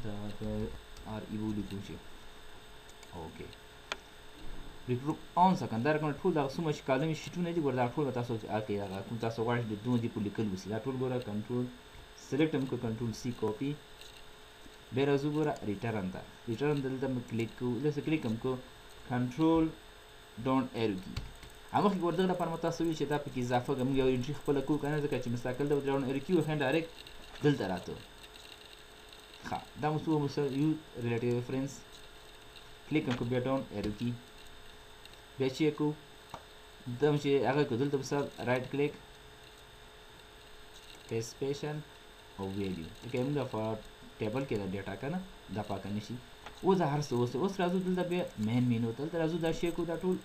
دا آر ایو لیکو چې اوکې ریکروپ آن سکن دا رقم ټول دغه څومره چې کالم شیټونه دي ګوره دا ټول به تاسو هغه کوم تاسو غواړئ چې دومره دې په لیکل وسي دا ټول ګوره کنټرول سلیکټ هم کړو کنټرول سی کاپي بیا راځو ګوره ریټرن ته ریټرن دلته مو کلیک کوو دلته کلیک هم کو کنټرول ډاون ایرو کی همغه ګور دغه لپاره مو تاسو ویل چې دا پکې اضافه کوم یو انټری خپله کوو که نه ځکه چې مستقل د ډاون ایرو کی وښیم ډایرکټ دلته راته ښه دا مو څو یو ریلیټیو ریفرنس کلیک هم کو بیا ډاون ایرو کی بیا چې کوو دم چې هغه کو دلته مثال رائټ کلیک پیسټ سپیشل او ویلیو لکه موږ په ټیبل کې دا ډیټا کنه دا پاکه نشي اوس دا هر څه اوس راځو دلته بیا مین مینو ته دلته راځو دا شی کو دا ټول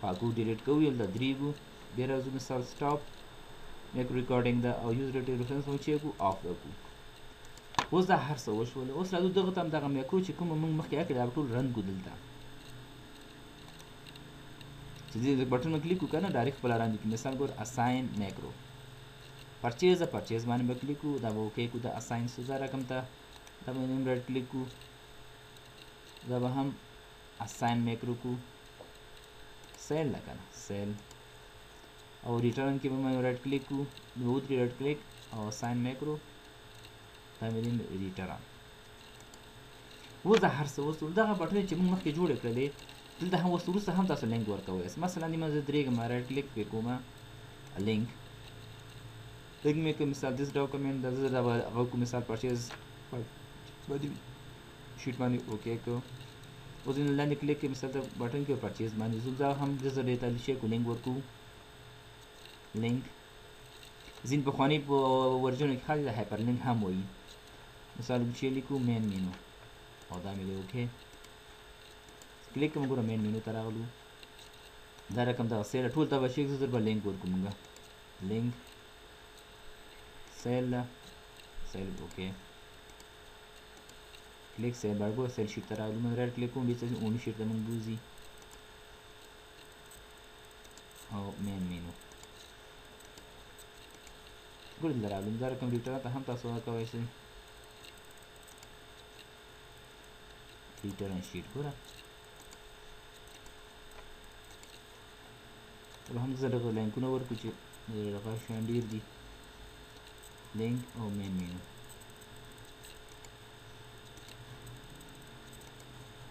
پاکو ډیلیټ کوو یو دا دریږو بیا راځو مثال سټاپ میک ریکارډینګ دا او یوز ریلیټیو ریفرنس مو چې کو آف وکړو اوس دا هر څه وشول اوس راځو دغه ته هم دغه میکرو چې کوم موږ مخکې کړی دا ټول رن کو دلته چې دې بټن کلیک وکړو کنه ډایرکټ خپل ران دي مثال ګور اساین میکرو پرچیز باندې به کلیک وکړو دا به اوکې کو دا اساین سوزا رقم ته دا به هم رائټ کلیک کو دا به هم اساین میکرو کو سیل لکنه سیل او ریټرن کې به مې رائټ کلیک کو نو د رائټ کلیک او اساین میکرو دا مې ریټرن و دا هر څه وسول دغه بټن چې موږ مخکې جوړ کړلې دلته هم وروسته هم تاسو لینک ورکوئ مثلا نیمه زه درېږم رائټ کلیک پې کوم لینک لینک مې کوم مثال دس ډاکومنټ د زه هغه کوم مثال پرچیز باندې شیټ باندې اوکې کو اوس یې لاندې کلیک کې مثال د بټن کې پرچیز باندې زه دا هم د زه ډیټا شي کو لینک ورکو لینک ځین پخواني په ورژن کې خالي د هایپر لینک هم وایي مثال چې لیکو مین مینو او دا مې اوکې کلیک کوم ګوره مین مینو ته راغلو دا رقم دغه سیل ټول ته به شي زه به لینک ورکوم لینک سیل اوکې کلیک سیل باندې سیل شیټ ته راغلو مې رائټ کلیک کوم چې اونې شیټ ته مونږ بوزي او مین مینو ګور دلته راغلو دا رقم ریټرن ته هم تاسو ورکوئ شئ ریټرن شیټ ګوره هم زه دغه لینکونه ورکړو چې دغه شیان ډېر دي لینک او مین مینو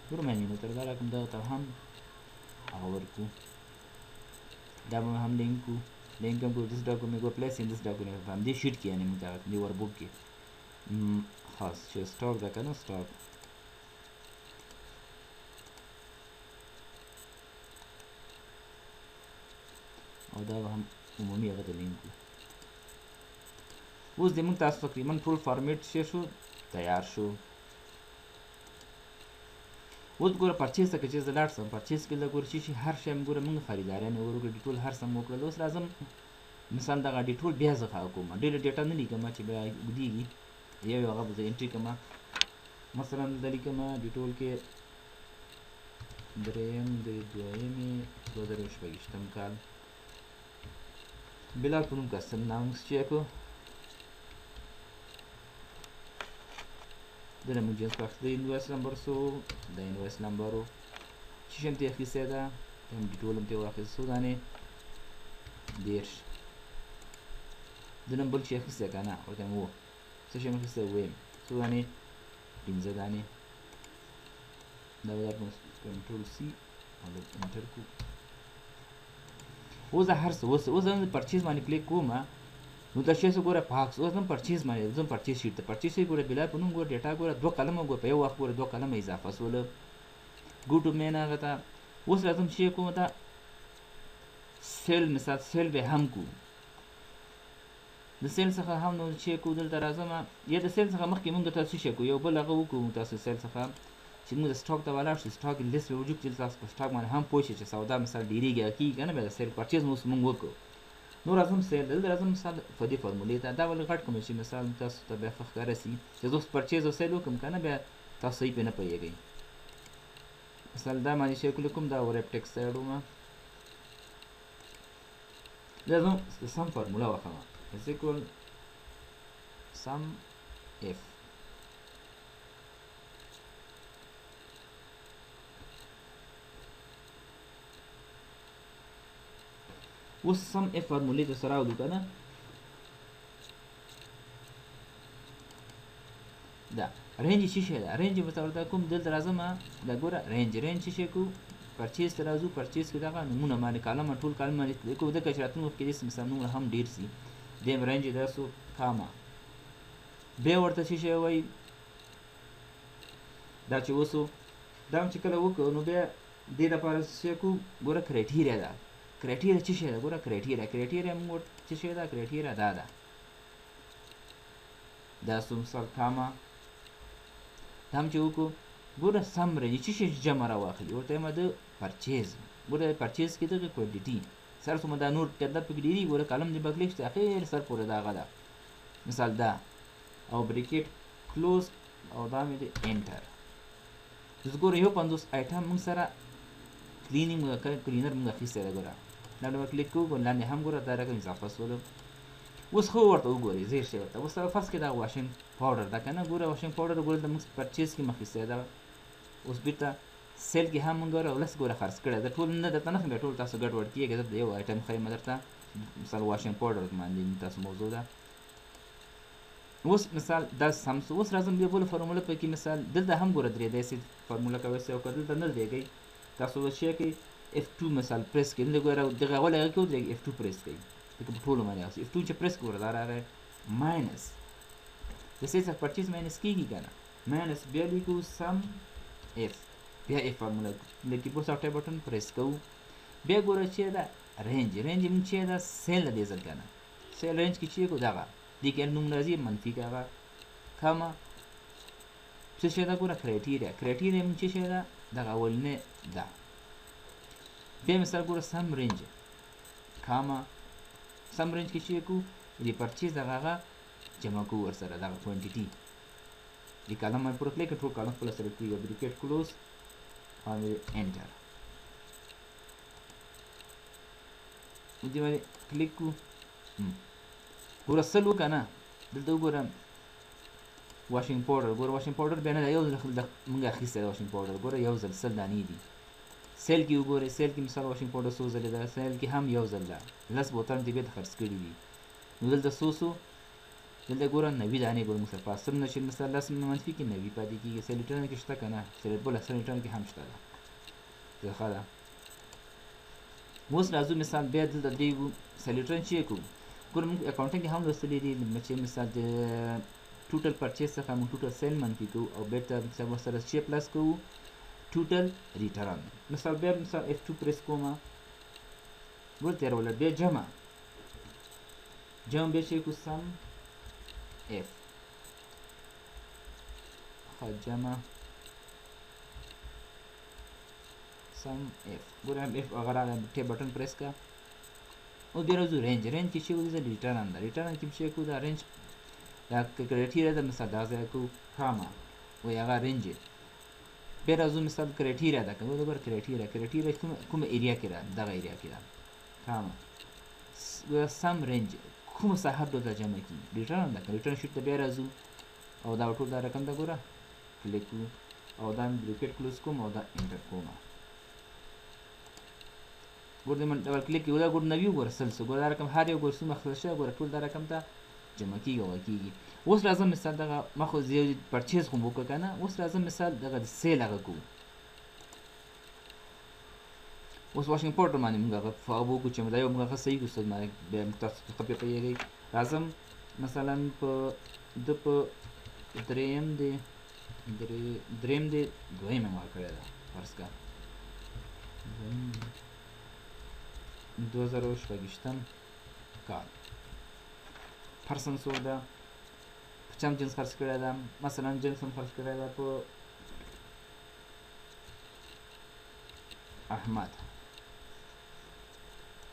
ګوره مین مینو تر دا رقم دغه ته هم هغه ورکړو دا به هم لینک کو لینک هم کو دس ډاکومنټ کو پلیس ان دس ډاکومنټ په همدې شیټ کې یعنې موږ دغه دې وربوک کې خاص چې سټاک ده که نه سټاک او دا هم عمومي هغه ته لینک اوس د موږ تاسو تقریبا ټول فارمیټ شو تیار شو اوس ګوره پرچیز ته که چې زه لاړ شم پرچیز کې له ګوره چې هر شی ګوره موږ خریداران یې ورکړو ډیټول هر څه مو وکړل اوس راځم مثال دغه ډیټول بیا زه کوم ډېره ډیټا نه لیکم چې بیا اوږدېږي یو هغه به زه انټري کړم مثلا زه لیکم ډیټول کې درېیم د دویمې 2026 کال بلا په نوم کسټم نام چیک کړو دنه موږ جنس پاک د انوایس نمبر سو د انوایس نمبر چې شم ته اخیسته ده هم ډیټول هم ته واخیسته دانه دیرش د نمبر چې اخیسته کنه ورته مو څه شم اخیسته ویم سو دانه پنځه دانه دا ولا کنټرول سی او انټر کو اوس هر څه اوس هم پرچیز باندې کلیک کوم نو دا شی څه ګوره پاکس اوس هم پرچیز باندې زم پرچیز شیټ ته پرچیز یې ګوره بلا په نوم ګوره ډیټا ګوره دوه کلمه ګوره په یو وخت ګوره دوه کلمه اضافه سوله ګوډ مین هغه ته اوس راځم چې کوم دا سیل مثال سیل به هم کو د سیل څخه هم نو چې کو دلته راځم یا د سیل څخه مخکې موږ تاسو شي کو یو بل هغه وکړو تاسو سیل څخه چې موږ د سټاک ته ولاړ شو سټاک لیست وجود چې تاسو په سټاک باندې هم پوه شئ چې سودا مثال ډیریږي کی کنه به د سیل پرچیز موږ وکړو نو راځم سیل دلته راځم مثال په دې فارمولې ته دا ول غټ کوم شي مثال تاسو ته به ښکار شي چې زه پرچیز او سیل وکم کنه به تاسو یې نه پوهیږئ مثال دا معنی شي کوم دا ور ټیکس اډوما لازم سم فارمولا واخلم is equal sum f اوس سم اف فارمولې ته سره راوړو کنه دا رینج څه شی ده رینج به ورته کوم دلته راځم دا ګوره رینج څه شی کو پرچیز ته راځو پرچیز کې دغه نمونه باندې کالم ټول کالم باندې کلیک کوو ځکه چې راتلونکي وخت کې داسې مثال نومونه هم ډېر سي دیم رینج دا سو کاما بیا ورته څه شی وایي دا چې اوسو دا هم چې کله وکړو نو بیا دې دپاره څه کوو ګوره کرایټیریا ده کرایټیریا څه شی ده ګوره کرایټیریا موږ څه شی ده کرایټیریا دا ده دا سو مثال کاما دا هم چې وکړو ګوره سم رینج څه شی جمع راواخلي ورته وایم د پرچیز ګوره پرچیز کې دغه کوانټیټي سر څومره دا نور تعداد پکې ډېري ګوره کالم دې به کلیک شته اخر سر پورې دا هغه ده مثال دا او بریکټ کلوز او دا مې د انټر اوس ګوره یو 50 آیټم موږ سره کلینر موږ اخیستی ده ګوره دا به کلیک کوو ګوره لاندې هم ګوره دا رقم اضافه سولو اوس خو ورته وګورئ زیر شی ورته اوس فرض کړئ دا واشنګ پاوډر ده که نه ګوره واشنګ پاوډر ګوره د موږ پرچیز کې مې اخیستی ده اوس بیرته سیل کې هم موږ ګوره ولس ګوره خرڅ کړی ده ټول نه درته نه ښیم بیا ټول تاسو ګډوډ کېږي زه د یو آیټم ښیم درته مثال واشنګ پاوډر باندې تاسو موضوع ده اوس مثال دا سم سو اوس راځم بیا بله فارموله پکې مثال دلته هم ګوره درې داسې فارموله کوئ او که دلته نه درېږئ تاسو اوس شی کوئ F2 مثال پریس کړئ دلته ګوره دغه اول هغه کې ودرېږئ F2 پریس کړئ ځکه په ټولو باندې هغسې F2 چې پریس کړو ګوره دا راغی ماینس د سیز اف پرچیز ماینس کېږي که نه ماینس بیا لیکو سم F بیا F فارموله د کیبورډ سافټویر بټن پریس کوو بیا ګوره چې ده رینج موږ چې ده سیل ده دې ځل که نه سیل رینج کې چې کو دغه دې کې نوم راځي منفي که هغه کاما څه شی ده ګوره کرایټیریا موږ چې شی ده دغه اولنی ده بیا مثال ګوره سم رینج کاما سم رینج کې چې کو د پرچیز دغه هغه جمع کوو ورسره دغه کوانټیټي دې کالم باندې پوره کلیک کړئ ټول کالم خپله سلیکټ کړئ بریکټ کلوز او انټر دې باندې کلیک کړو ګوره سل وکړه نه دلته وګوره واشنګ پاوډر ګوره واشنګ پاوډر بیا نه ده یو ځل موږ اخیستی ده واشنګ پاوډر ګوره یو ځل سل دانې دي سیل کې وګورئ سیل کې مثال واشنګ پاوډر څو ځلې ده سیل کې هم یو ځل ده لس بوتل دې بیا خرڅ کړي دي نو دلته څو دلته ګوره 90 دانې ګوره موږ سره پاس سل نه چې مثال لس منفي کې 90 پاتې کېږي سلیټرن کې شته که نه بله سلیټرن کې هم شته ده ښه ده اوس راځو مثال بیا دلته دې سلیټرن چې کوو ګوره موږ اکاونټینګ کې هم لوستلی دي چې مثال د ټوټل پرچیز څخه موږ ټوټل سیل منفي کوو او بیرته مثال ورسره چې پلس کوو ټوټل ریټرن مثال بیا مثال F2 پریس کومه ګوره تېروله بیا جمع بیا چې کوو سم F جمع سم F ګوره هم F هغه راغی ټیپ بټن پریس کړه او بیا راځو رینج کې چې کوو د ریټرن ده ریټرن کې چې کوو دا رینج دا کرایټیریا ده مثال دا ځای کوو کاما وایي هغه رینج بیا راځو مثال کرایټیریا ده که ګوره کرایټیریا کومه ایریا کې ده دغه ایریا کې ده کاما سم رینج کومه ساحه ډول جمع کېږي ریټرن ده که ریټرن شیټ ته بیا راځو او دا ټول دا رقم ده ګوره کلیک کوو او دا بریکټ کلوز کوم او دا انټر کوم ګوره دې من ډبل کلیک کوو دا ګوره نوي وګوره سل څه ګوره دا رقم هر یو ګوره څومره خلاص شوی ګوره ټول دا رقم ته جمع کېږي او کېږي اوس راځم مثال دغه ما خو پرچیز خو مو وکړه که نه اوس راځم مثال دغه د سیل هغه کوو اوس واشنګ پاوډر باندې موږ هغه هغه وکړو چې دا یو موږ هغه صحیح کړو استاد بیا تاسو ښه پرې پوهېږئ راځم مثلا په ده په دریم دې دویمه مار کړې ده فرض کړه 2000 کال پرسن څو ده په چم جنس خرڅ کړی ده مثلا جنس هم خرڅ کړی ده په احمد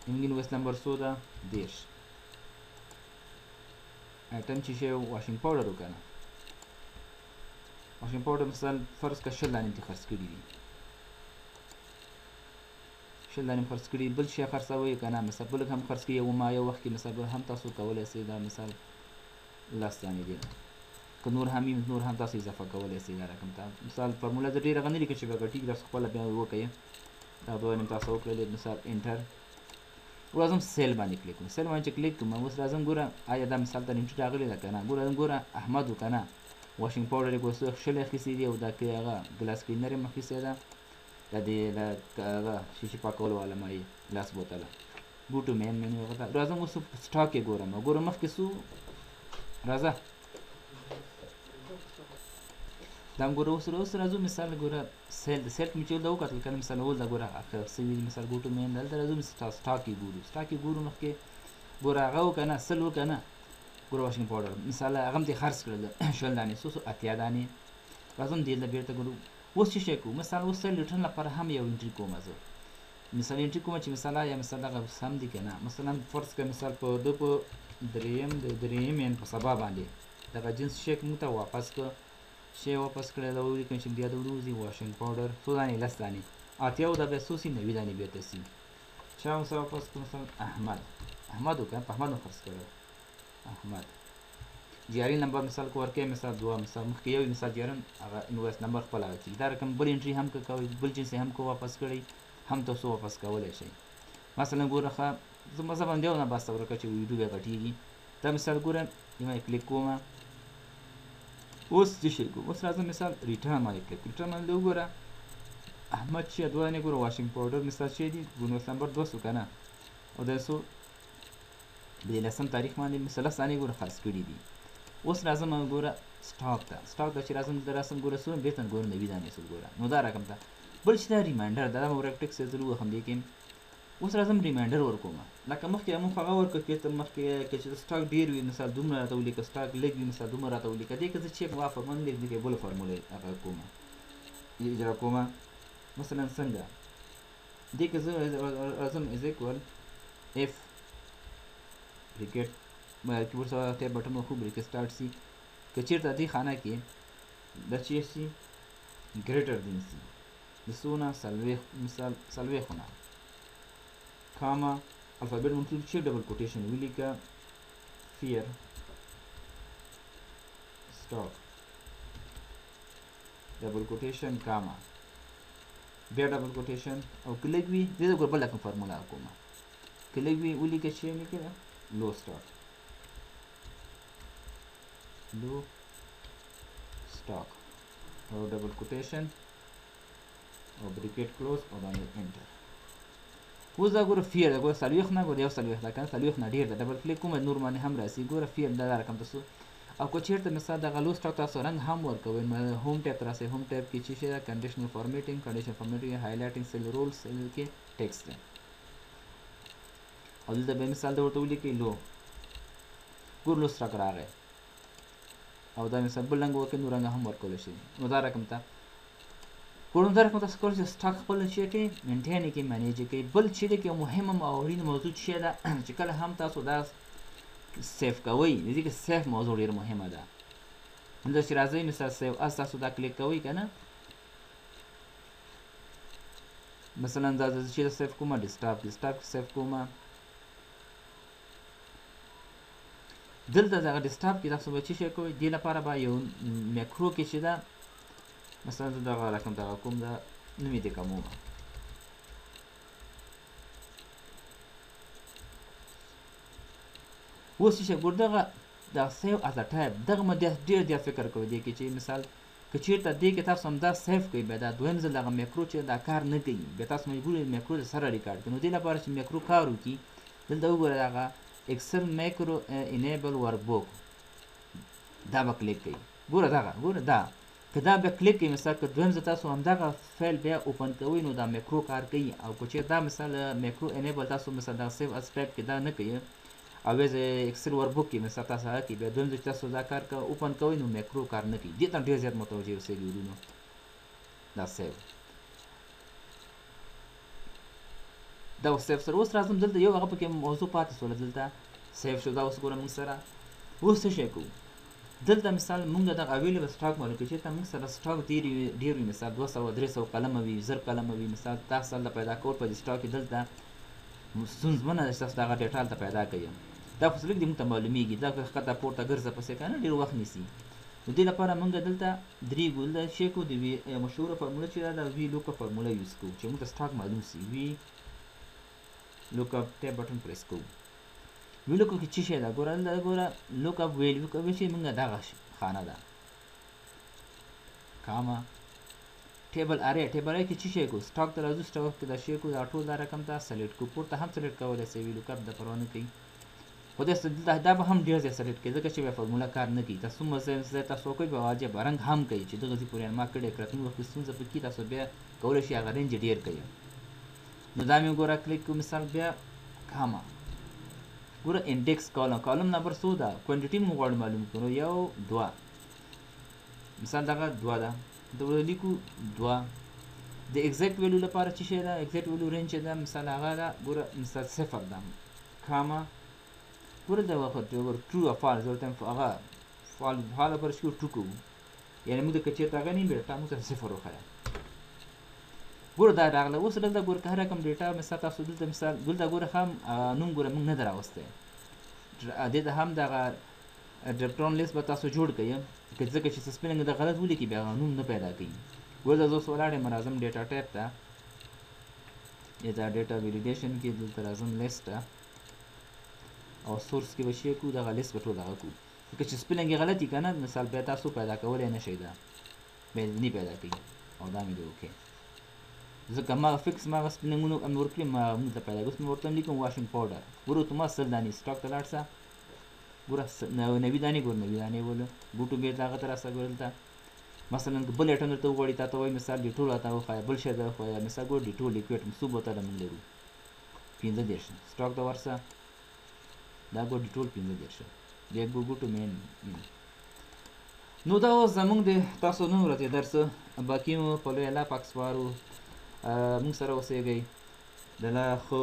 انګین ویس نمبر څو ده 10 آیټم چې شی واشنګ پاوډر وکنه واشنګ پاوډر مثلا فرض که 10 دانې دې خرڅ کړي دي 10 دانې خرڅ کړي بل شی خرڅوئ که نه مثلا بل هم خرڅ کړي یو ما یو وخت کې مثلا هم تاسو کولی شئ دا مثال 10 دانې دي که نور هم نور هم تاسو اضافه کولی شئ دا رقم ته مثال فارموله زه ډېره هغه نه لیکم چې بیا ټیک تاسو خپله بیا وکړئ دا دوه نیم تاسو وکړئ مثال انټر راځم سیل باندې کلیک کوم سیل باندې چې کلیک کوم اوس راځم ګوره آیا دا مثال ته انټر راغلی ده که نه ګوره احمد و که نه واشنګ پاوډر یې ګوره څو 100 اخیستي دي او دا کې هغه ګلاس کلینر یې اخیستی ده دا د هغه شیشې پاکولو والا مایع ګلاس بوتله بوټو مین مې هغه ته راځم اوس په سټاک یې ګورم ګوره مخکې څو راځه دا ګوره اوس راځو مثال ګوره سیل د سیل مې چې دا وکتل کنه مثال ول دا ګوره اخر سوي مثال بوټو مین دلته راځو سټاک یې ګورو مخکې ګوره هغه وکنه سل وکنه ګوره واشنګ پاوډر مثال هغه مې خرڅ کړل 10 دانې 80 دانې راځم دې له بیرته ګورو اوس چې شي کوم مثال اوس سل لیټر لپاره هم یو انټری کوم زه مثال انټری کوم چې مثال یا مثال هغه سم دي کنه مثلا فرض کړه مثال په دو په دریم ان په سبا باندې دا جنس شیک مو ته واپس کو شی واپس کړل او لیکم چې بیا د وروزي واشنګ پاوډر څو دانې لس دانې اتیاو دا به سوسی 90 دانې بیرته سي چا هم سره واپس کوم مثلا احمد وکړه په احمد خرڅ کړو احمد جیاري نمبر مثال کو ورکه مثال دوا مثال مخکې یو مثال جیرن هغه انویس نمبر خپل راځي دا رقم بل انټری هم کوي بل جنس هم کو واپس کړی هم تاسو واپس کولای شئ مثلا ګوره زما زبان دیو نه باسه ورکه چې ویډیو به غټیږي دا مثال ګوره یمه کلیک کوم اوس چې شي کوم اوس راځم مثال ریټرن باندې کلیک ریټرن باندې وګوره احمد چې دوه نه ګوره واشنګ پاوډر مثال شي دي ګونو نمبر 200 کنه او د سو د لسم تاریخ باندې مثلا ثاني ګوره خرڅ کړی دي اوس راځم ګوره سټاک ته چې راځم دراسم ګوره سو بیرته ګوره 90 دانې سو ګوره نو دا رقم ته بل چې دا ریمایندر دا مورکټک سره هم دي کې اوس راځم ریمایندر ورکوم لکه مخکې موږ هغه ورکړ چې مخکې چې سټاک ډیر وي مثال دومره راته ولیکه سټاک لږ وي مثال دومره راته ولیکه دې کې زه چې وافه باندې دې بل فارموله هغه کوم اجرا کوم مثلا څنګه دې کې زه راځم از ایکوال اف بریکټ مې کیبورډ سره ټیب بټن خو بریکټ سٹارټ سی که چیرته دې خانه کې د چی سی ګریټر دین سی د سونه سلوي مثال سلوي خونه کاما الفابet منصوب شي ډبل کوټیشن ولیکه فیر سٹاک ډبل کوټیشن کاما بیا ډبل کوټیشن او کلیک وی دې د ګوربل کوم فارمولا کوم کلیک وی ولیکه شي نه کړه لو سٹاک لو سٹاک او ډبل کوټیشن او بریکټ کلوز او باندې انټر اوس دا ګوره فیر دا ګوره سلويخ نه ګوره یو سلويخ دا کنه سلويخ نه ډیر دا ډبل کلیک کوم نور باندې هم راسي ګوره فیر دا رقم تاسو او کو چیرته مثال دا غلو سټاک تاسو رنگ هم ورکوي هوم ټیب راسي هوم ټیب کې چې شي دا کنډیشنل فارمیټینګ هایلایټینګ سیل رولز سیل کې ټیکسټ او دلته به مثال دا ورته ولیکي لو ګور لو سټاک راغی او دا مثال بل رنگ وکړي نور رنگ هم ورکول شي نو دا رقم ته ګورم دا رقم تاسو کول چې سټاک خپل شي کې مینټین کې مانیج کې بل چې د کې مهمه او اړینه موضوع شي دا چې کله هم تاسو دا سیف کوئ دې کې سیف موضوع ډیر مهمه ده دا چې راځي مثال سیف تاسو دا کلیک کوئ کنه مثلا دا چې سیف کومه ډیسکټاپ سیف کومه دلته دا ډیسکټاپ کې تاسو به چې کوئ دې لپاره به یو میکرو کې چې دا مثلا دا رقم دا کوم دا نومې دې کومه اوس چې ګورډغه دا سیو از ا ټایپ دغه مده ډیر فکر کوي دی کې چې مثال که چیرته دې کې تاسو هم دا سیف کوي به دا دویم ځل دغه میکرو چې دا کار نه کوي به تاسو مجبور میکرو سره ریکارډ کړئ نو دې لپاره چې میکرو کار وکړي دلته وګورئ هغه اکسل میکرو انیبل ورک بوک دا به کلیک کوي ګوره دا که دا به کلیک کوي مثال که دویم ځل تاسو هم دغه فایل بیا اوپن کوئ نو دا میکرو کار کوي او که چیرته دا مثال میکرو انیبل تاسو مثال دا سیو از ټایپ کې دا نه کوي او از اکسل ورکبوک کې مثلا تاسو هغه کې بیا دویم ځل تاسو دا کار اوپن کوئ نو میکرو کار نه کوي دې ته ډېر زیات متوجه اوسئ ورونو دا سیو دا سیف سره اوس راځم دلته یو هغه پکې موضوع پاتې سوله دلته سیف شو دا اوس ګوره موږ سره اوس څه شی کوو دلته مثال موږ دغه اویلیبل سټاک معلوم کړو چې موږ سره سټاک ډېر وي مثال 200 300 قلمه وي 1000 قلمه وي مثال تاسو د پیدا کول په سټاک کې دلته ستونزمنه ده چې تاسو دغه ډیټا ته پیدا کړئ دا خو لږ دې موږ ته معلومیږي دا ښکته پورته ګرځه پسې کنه ډېر وخت نیسي نو دې لپاره موږ دلته درې ګول شی کو د مشهوره فارموله چې دا وی لوکاپ فارموله یوز کوو چې موږ ته سټاک معلوم سي وی لوکاپ ټیب بټن پریس کوو وی لوکاپ کې څه شی دا ګوره لوکاپ ویلیو کوي چې موږ دغه خانه ده کاما ټیبل اره کې چې شي کو سټاک ته راځو سټاک کې دا شي کو دا ټول دا رقم ته سلیکټ کو پورته هم سلیکټ کولای شي ویلو کپ د پرونه کوي خو دا به هم ډیر ځای سلیکټ کوي ځکه چې فارمولا کار نه کوي تاسو مزه تاسو کوئی به واجب رنګ هم کوي چې دغه پورې ما کړی کړه نو وخت څنګه په کې تاسو بیا کولای شي هغه رنج ډیر کوي نو دا مې ګوره کلیک کو مثال بیا کاما ګوره انډیکس کالم نمبر څو ده کوانټیټي مو غواړو معلوم کړو یو 2 مثال دغه 2 ده دا لیکو 2 د ایگزیکټ ویلو لپاره چې شي ده ایگزیکټ ویلو رینج ده مثال هغه ده ګوره مثال 0 ده کاما ګوره دا وخت ور ټرو او فالس ورته هغه فال پر شو ټرو کو یعنی موږ د کچې تا غنی بیرته موږ 0 وخایا ګوره دا راغله اوس دلته ګوره که رقم ډیټا مثال تاسو دلته مثال دلته ګوره هم نوم ګوره موږ نه دراوسته دې هم دغه ډرپټون لیست به تاسو جوړ کړئ که ځکه چې سپیلنګ د غلط ولیکي بیا نوم نه پیدا کوي ګوره دا اوس ولاړې منظم ډیټا ټایپ ته دا ډیټا ویلیډیشن کې دلته راځم لیست او سورس کې به شي کو دغه لیست به ټول هغه کو که چې سپیلنګ غلطي که نه مثال بیا تاسو پیدا کولی نه شئ دا بیا نه پیدا کوي او دا مې دی اوکې ځکه ما فکس ما سپیلنګونو امر کړی ما موږ ته پیدا کوم ورته لیکم واشینګ پاوډر ګورو ته ما سل دانی سټاک ته لاړ شه ګوره نوی دانی ګور نوی دانی ول بوټو به داغه تر اسه ګورلته مثلا بل اټن ته وړي تا ته وای مثال ډیټول اته خو بل شه ده خو مثال ګور ډیټول لیکوټ مصوب ته موږ لرو 15 دیش سټاک دا ورسه دا ګور ډیټول 15 دیش بیا بوټو مین نو دا زمونږ د تاسو نن ورته درس باقی مو په لوی الله پاک سپارو موږ سره اوسېږئ د لا ښه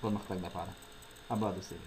پرمختګ لپاره آباد اوسئ